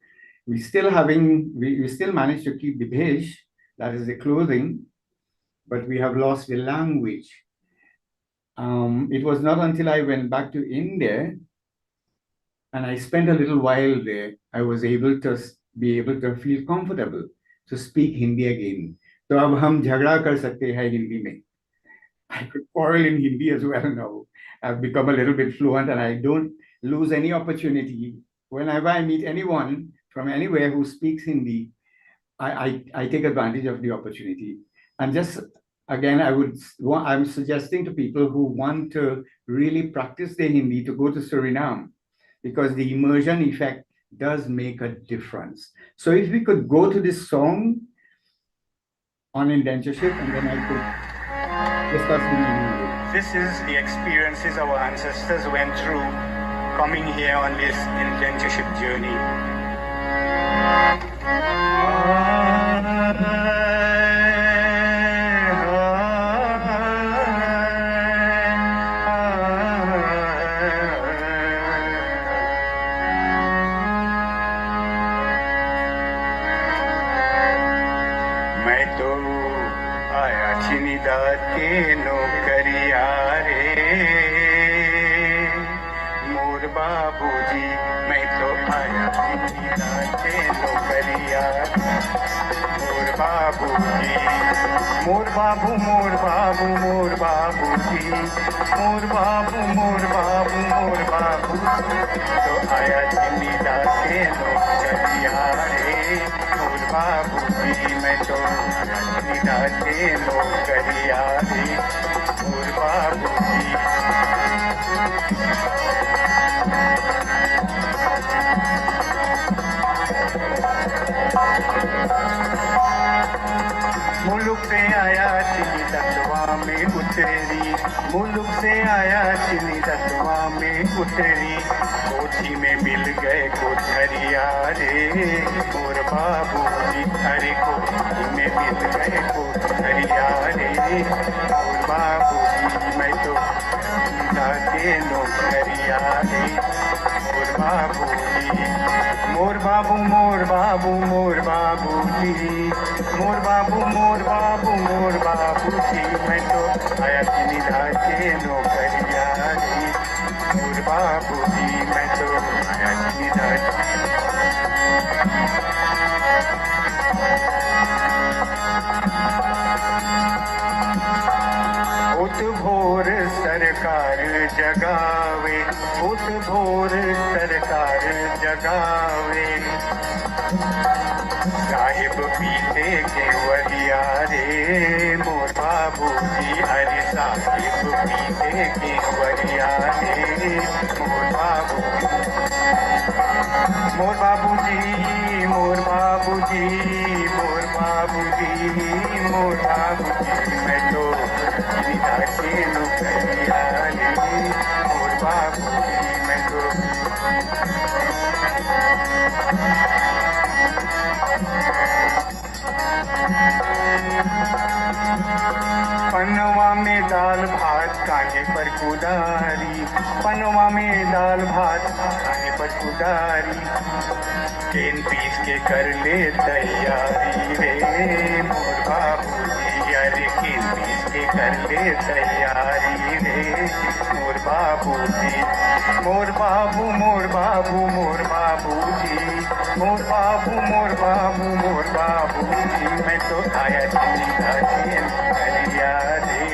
We still manage to keep the bhesh, that is the clothing, but we have lost the language. It was not until I went back to India and I spent a little while there, I was able to feel comfortable to speak Hindi again. So अब हम झगड़ा कर सकते हैं हिंदी में. I could quarrel in Hindi as well now. I've become a little bit fluent and I don't lose any opportunity. Whenever I meet anyone from anywhere who speaks Hindi, I take advantage of the opportunity. And just again, I'm suggesting to people who want to really practice their Hindi to go to Suriname, because the immersion effect does make a difference. So if we could go to this song on Indentureship, and then I could discuss the meaning. This is the experiences our ancestors went through coming here on this Indentureship journey. मोर बाबू मोर बाबू मोर बाबू जी, मोर बाबू मोर बाबू मोर बाबू तो आया जिमीदार के नौकरिया रे, मोर बाबू जी मैं तो आया जिमीदार के नौकरिया रे, मोर बाबू जी। मुल्क से आया चिनी दतवा में उतरी, मुल्क से आया चिनी दतवा में उतरी, कोठी में मिल गए कोठरिया रे, मोर बाबू जी अरे कोठी में मिल गए कोठरिया रे, मोर बाबू जी मैं तो के नौकरिया रे, मोर बाबू जी। मोर बाबू मोर बाबू मोर बाबू जी, मोर बाबू मोर बाबू मोर बाबू जी मैं तो आया जिमीदा के नौकरिया रे, मोर बाबू जी मैं तो आया जिमीदा। उत भोर सरकार जगावे, उत भोर सरकार जगावे, साहिब पीते के वरिया रे, मोर बाबू जी अरे साहिब पीते के वरिया रे, मोर बाबू। मोर बाबू जी मोर बाबू जी मोर बाबू जी मोर बाबू जी मैं तो जिमीदा के नौकरिया रे, मोर बाबू जी मैं तो। पनवा में दाल भात काने पर कुदारी, पनवा में दाल भात काने पर कुदारी, केन पीस के कर ले तैयारी रे, मोर बाबू जी अरे केन पीस के कर ले तैयारी रे, मोर बाबू जी। मोर बाबू मोर बाबू मोर बाबू जी, मोर बाबू मोर बाबू मोर बाबू जी मैं तो आया जिमीदा के नौकरिया रे,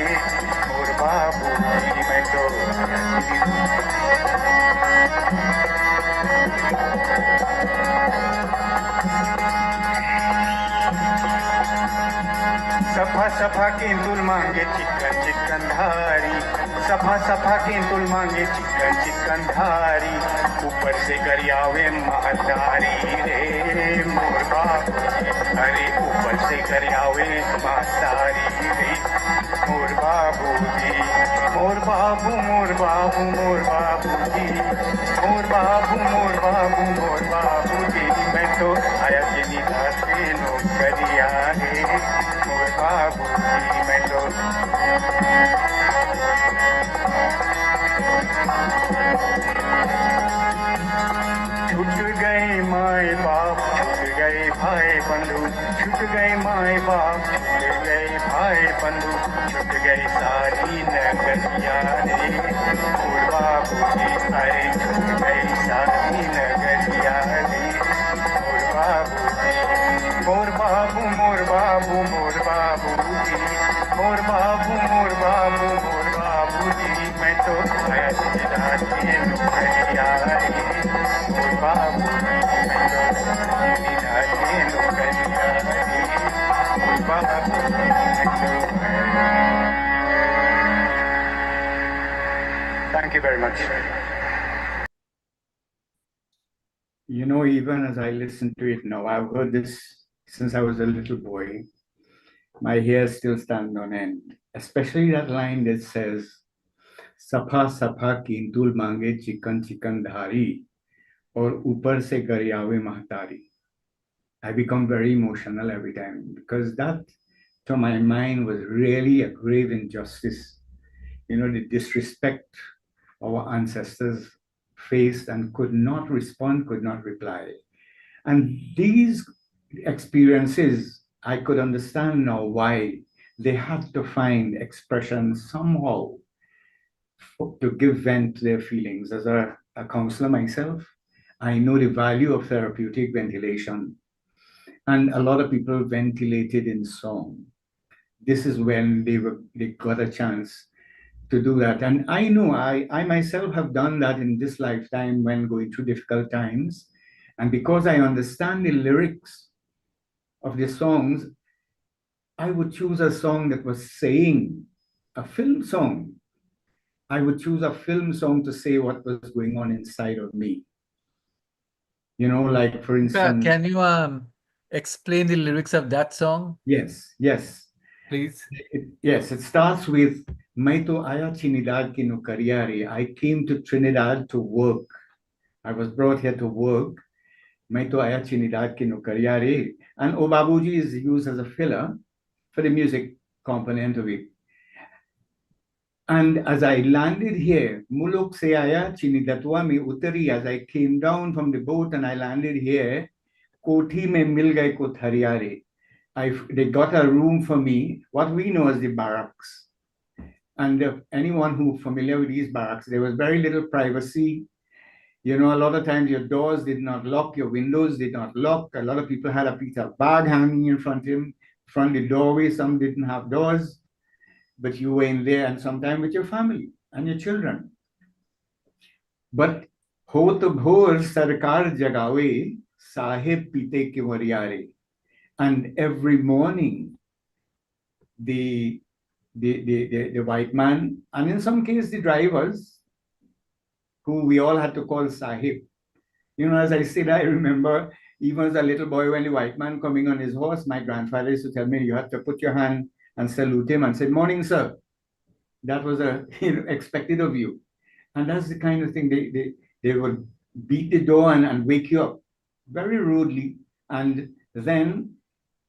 मोर बाबू जी मैं तो सफा सफा के दूल मांगे चिकन चिकन धारी, सफा सफा केंतुल मांगे चिकन चिकन धारी ऊपर से गरियावे महतारी रे मोर बाबूजी अरे ऊपर से गरियावे महतारी रे मोर बाबूजी मोर बाबू मोर बाबू मोर बाबूजी मोर बाबू मोर बाबू मोर बाबूजी मैं तो आया जिनी दासे नो गरिया रे मोर बाबूजी मैं तो छूट गए माए बाप छूट गए भाई बंधु छूट गए माए बाप छूट गए भाई बंधु छूट गई सारी नगरिया रे मोर बाबूजी अरे छूट गई सारी नगरिया रे मोर बाबूजी मोर बाबू मोर बाबू मोर बाबूजी मोर बाबू मोर बाबू मोर बाबूजी मैं तो आया जिदाते नगरिया रे मोर बाबूजी मैं तो जिदाते नगरिया रे मोर बाबूजी मैं तो Thank you very much. You know, even as I listen to it now, I've heard this since I was a little boy. My hair still stands on end, especially that line that says, Sapha sapha kintul mange chikan chikan dhari, or upar se garyawe mahtari. I become very emotional every time because that, to my mind, was really a grave injustice. You know, the disrespect our ancestors faced and could not respond, could not reply. And these experiences, I could understand now why they had to find expression somehow to give vent to their feelings. As a counselor myself, I know the value of therapeutic ventilation. And a lot of people ventilated in song. This is when they got a chance to do that. And I know I myself have done that in this lifetime when going through difficult times. And because I understand the lyrics of the songs, I would choose a song that was saying, a film song. I would choose a film song to say what was going on inside of me. You know, like for instance. Can you explain the lyrics of that song? Yes, yes. Please. Yes, it starts with मैं तो आया Trinidad की नौकरिया रे. I came to Trinidad to work. I was brought here to work. मैं तो आया Trinidad की नौकरिया रे. And O Babuji is used as a filler for the music component of it. And as I landed here, Muluk se आया Trinidatwa में उतरी. As I came down from the boat and I landed here, कोठी में मिल गए कोठरिया रे. They got a room for me, what we know as the barracks. And anyone who's familiar with these barracks, there was very little privacy. You know, a lot of times your doors did not lock, your windows did not lock. A lot of people had a piece of bag hanging in front of him, front the doorway. Some didn't have doors, but you were in there and sometimes with your family and your children. But ho to bhor sarkar jagawe sahib pite ke wariyare. And every morning, the white man, and in some cases the drivers, who we all had to call Sahib. You know, as I said, I remember even as a little boy, when the white man coming on his horse, my grandfather used to tell me, you have to put your hand and salute him and say, morning, sir. That was expected of you. And that's the kind of thing they would beat the door and wake you up very rudely. And then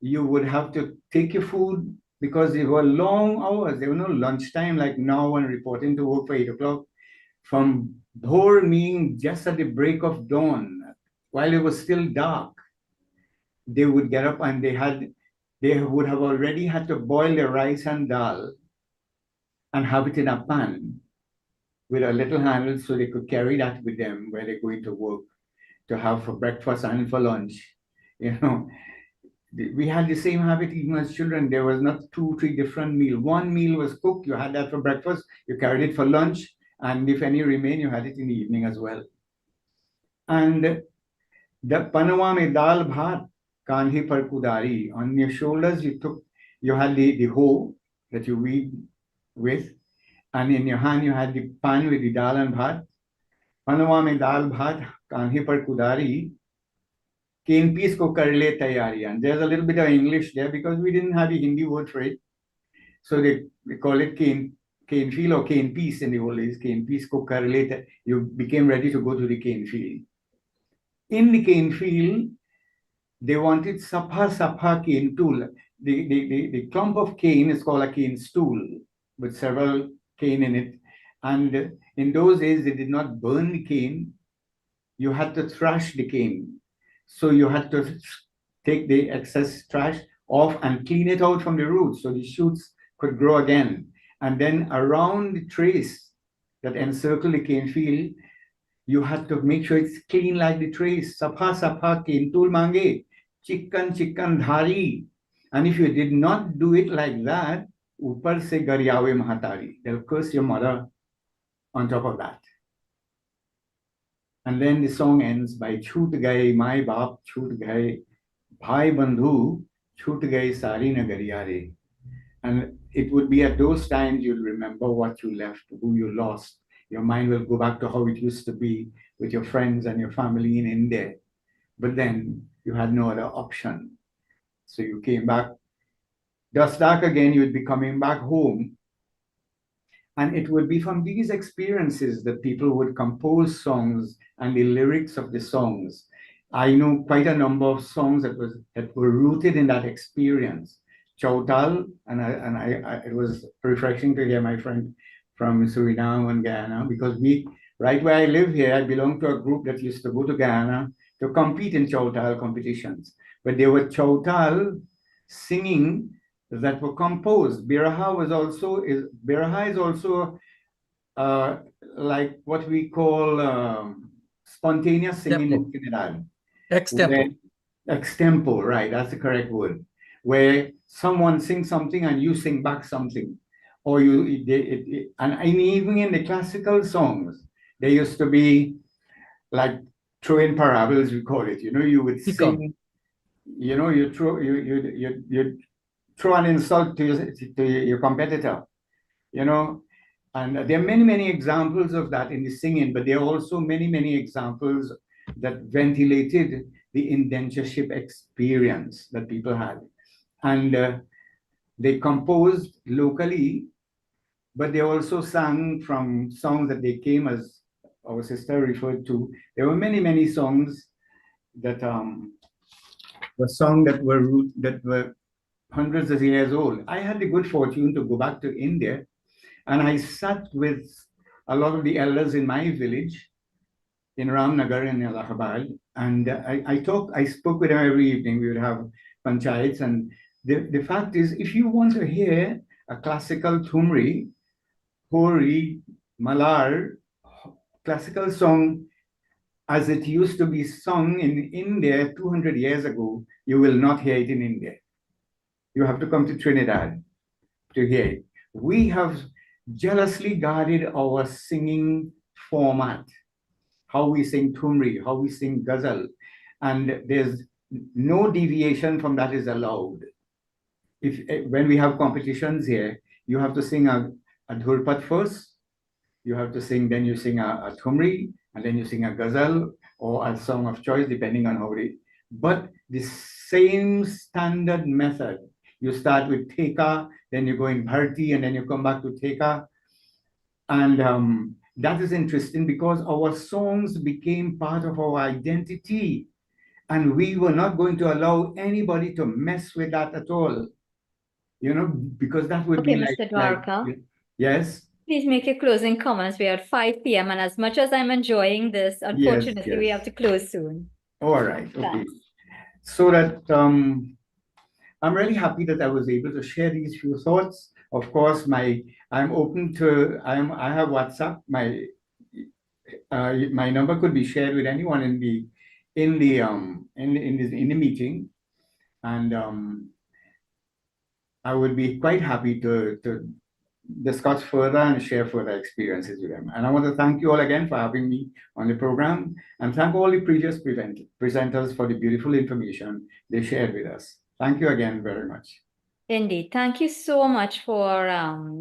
you would have to take your food because they were long hours. There were no lunchtime like now when reporting to work for 8 o'clock. From Bhor meaning just at the break of dawn, while it was still dark, they would get up and they would have already had to boil the rice and dal and have it in a pan with a little handle so they could carry that with them where they're going to work to have for breakfast and for lunch. You know, we had the same habit even as children. There was not 2, 3 different meals. One meal was cooked, you had that for breakfast, you carried it for lunch, and if any remained, you had it in the evening as well. And the Panawa mein dal bhat, kanhi par kudari, on your shoulders you had the hoe that you weed with, and in your hand you had the pan with the dal and bhat. Panwa mein dal bhat, kanhe par kudari, cane piece ko kar le tayari. And there's a little bit of English there because we didn't have the Hindi word for it. So they call it cane field or cane piece in the old days. Cane piece ko kar le, you became ready to go to the cane field. In the cane field, they wanted sapha cane tool. The clump of cane is called a cane stool with several cane in it. And in those days, they did not burn the cane. You had to thrash the cane. So you had to take the excess trash off and clean it out from the roots so the shoots could grow again. And then around the trace that encircle the cane field, you had to make sure it's clean like the trace. Sapha cane tool mange, chicken dhari. And if you did not do it like that, upar se garyawe mahatari. They'll curse your mother on top of that. And then the song ends by Chhoot gaye mai baap chhoot gaye, bhai bandhu chhoot gaye sari nagariya re. And it would be at those times you'll remember what you left, who you lost. Your mind will go back to how it used to be with your friends and your family in India. But then you had no other option. So you came back. Dusk dark again, you'd be coming back home. And it would be from these experiences that people would compose songs and the lyrics of the songs. I know quite a number of songs that were rooted in that experience. Chautal, and it was refreshing to hear my friend from Suriname and Guyana, because right where I live here, I belong to a group that used to go to Guyana to compete in Chautal competitions. But they were Chautal singing that were composed. Biraha is also like what we call spontaneous singing in Trinidad. Extempo. Extempo, right, that's the correct word. Where someone sings something and you sing back something. Or and even in the classical songs, there used to be like throwing parables, we call it. You would sing, you throw an insult to your competitor, and there are many examples of that in the singing, but there are also many examples that ventilated the indentureship experience that people had. And they composed locally, but they also sang from songs that they came, as our sister referred to. There were many songs that were hundreds of years old. I had the good fortune to go back to India, and I sat with a lot of the elders in my village in Ramnagar in Allahabad, and I spoke with them every evening. We would have panchayats, and the fact is, if you want to hear a classical Thumri, Hori, Malar, classical song as it used to be sung in India 200 years ago, you will not hear it in India. You have to come to Trinidad to hear it. We have jealously guarded our singing format, how we sing Thumri, how we sing Ghazal, and there's no deviation from that is allowed. When we have competitions here, you have to sing a dhurpat first, you have to sing, then you sing a Thumri, and then you sing a Ghazal or a song of choice, depending on how it. But the same standard method. You start with Theka, then you go in Bharti, and then you come back to Theka. And that is interesting because our songs became part of our identity. And we were not going to allow anybody to mess with that at all. Because that would be Mr. Daraka. Yes. Please make your closing comments. We are at 5 p.m. and as much as I'm enjoying this, unfortunately, we have to close soon. All right. Okay. So that I'm really happy that I was able to share these few thoughts. Of course, I'm open to. I have WhatsApp. My number could be shared with anyone in the meeting, and I would be quite happy to discuss further and share further experiences with them. And I want to thank you all again for having me on the program, and thank all the previous presenters for the beautiful information they shared with us. Thank you again very much. Indeed. Thank you so much for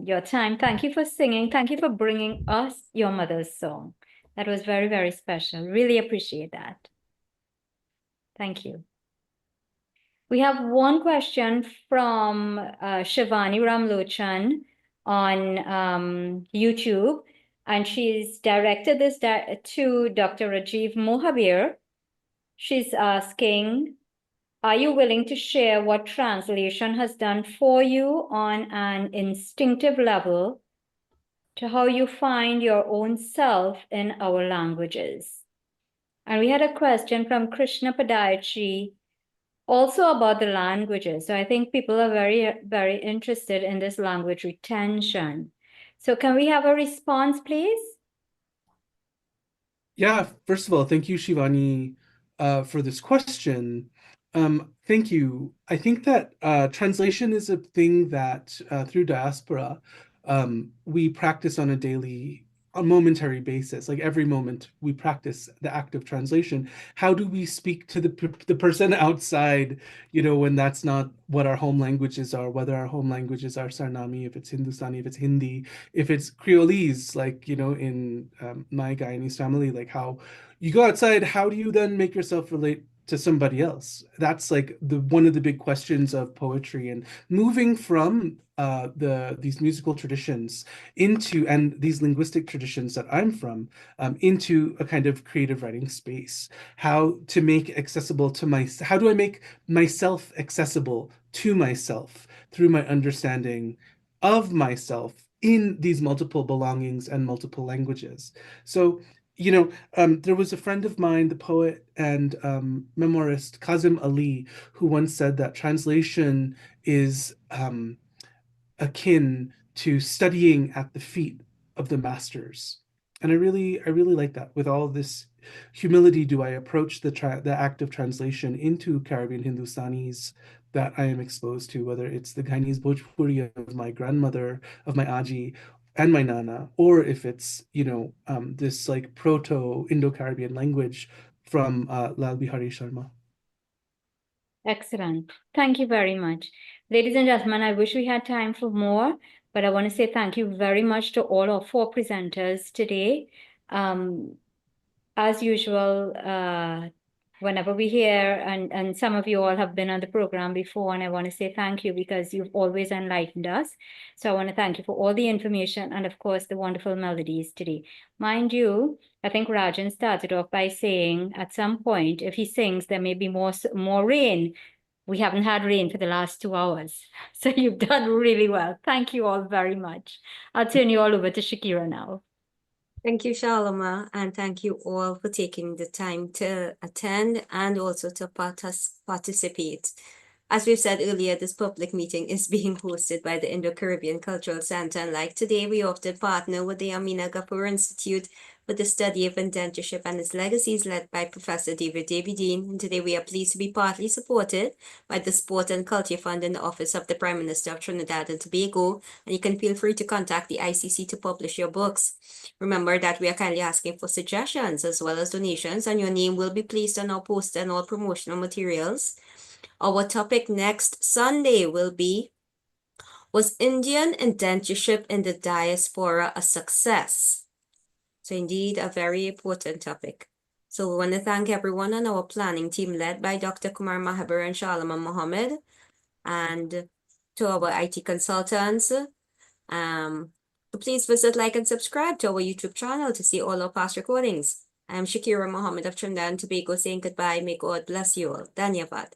your time. Thank you for singing. Thank you for bringing us your mother's song. That was very, very special. Really appreciate that. Thank you. We have one question from Shivani Ramlochan on YouTube, and she's directed this to Dr. Rajiv Mohabir. She's asking, are you willing to share what translation has done for you on an instinctive level to how you find your own self in our languages? And we had a question from Krishna Padayachi also about the languages. So I think people are very, very interested in this language retention. So can we have a response, please? Yeah, first of all, thank you, Shivani, for this question. Thank you. I think that translation is a thing that through diaspora, we practice on a momentary basis. Like every moment we practice the act of translation. How do we speak to the person outside, when that's not what our home languages are, whether our home languages are Sarnami, if it's Hindustani, if it's Hindi, if it's Creolese, like, in my Guyanese family, like how you go outside, how do you then make yourself relate to somebody else? That's like one of the big questions of poetry, and moving from these musical traditions and these linguistic traditions that I'm from into a kind of creative writing space. How to make accessible to how do I make myself accessible to myself through my understanding of myself in these multiple belongings and multiple languages? So there was a friend of mine, the poet and memoirist Kazim Ali, who once said that translation is akin to studying at the feet of the masters. And I really like that. With all this humility, do I approach the act of translation into Caribbean Hindustanis that I am exposed to, whether it's the Guyanese Bhojpuri of my grandmother, of my Aji, and my Nana, or if it's, this like proto-Indo-Caribbean language from Lal Bihari Sharma. Excellent. Thank you very much. Ladies and gentlemen, I wish we had time for more, but I want to say thank you very much to all our 4 presenters today. As usual, whenever we hear, and some of you all have been on the program before, and I want to say thank you because you've always enlightened us. So I want to thank you for all the information and, of course, the wonderful melodies today. Mind you, I think Rajin started off by saying at some point, if he sings, there may be more rain. We haven't had rain for the last 2 hours. So you've done really well. Thank you all very much. I'll turn you all over to Shakira now. Thank you, Sharma, and thank you all for taking the time to attend and also to participate. As we've said earlier, this public meeting is being hosted by the Indo-Caribbean Cultural Center, and like today, we often partner with the Amina Gafur Institute for the study of indentureship and its legacies, led by Professor David Dean. And today, we are pleased to be partly supported by the Sport and Culture Fund in the Office of the Prime Minister of Trinidad and Tobago, and you can feel free to contact the ICC to publish your books. Remember that we are kindly asking for suggestions as well as donations, and your name will be placed on our poster and all promotional materials. Our topic next Sunday will be, was Indian indentureship in the diaspora a success? So indeed, a very important topic. So we want to thank everyone on our planning team led by Dr. Kumar Mohabir and Sharma Mohammed, and to our IT consultants. Please visit, like, and subscribe to our YouTube channel to see all our past recordings. I am Shakira Mohammed of Trinidad and Tobago saying goodbye. May God bless you all. Dhanyavad.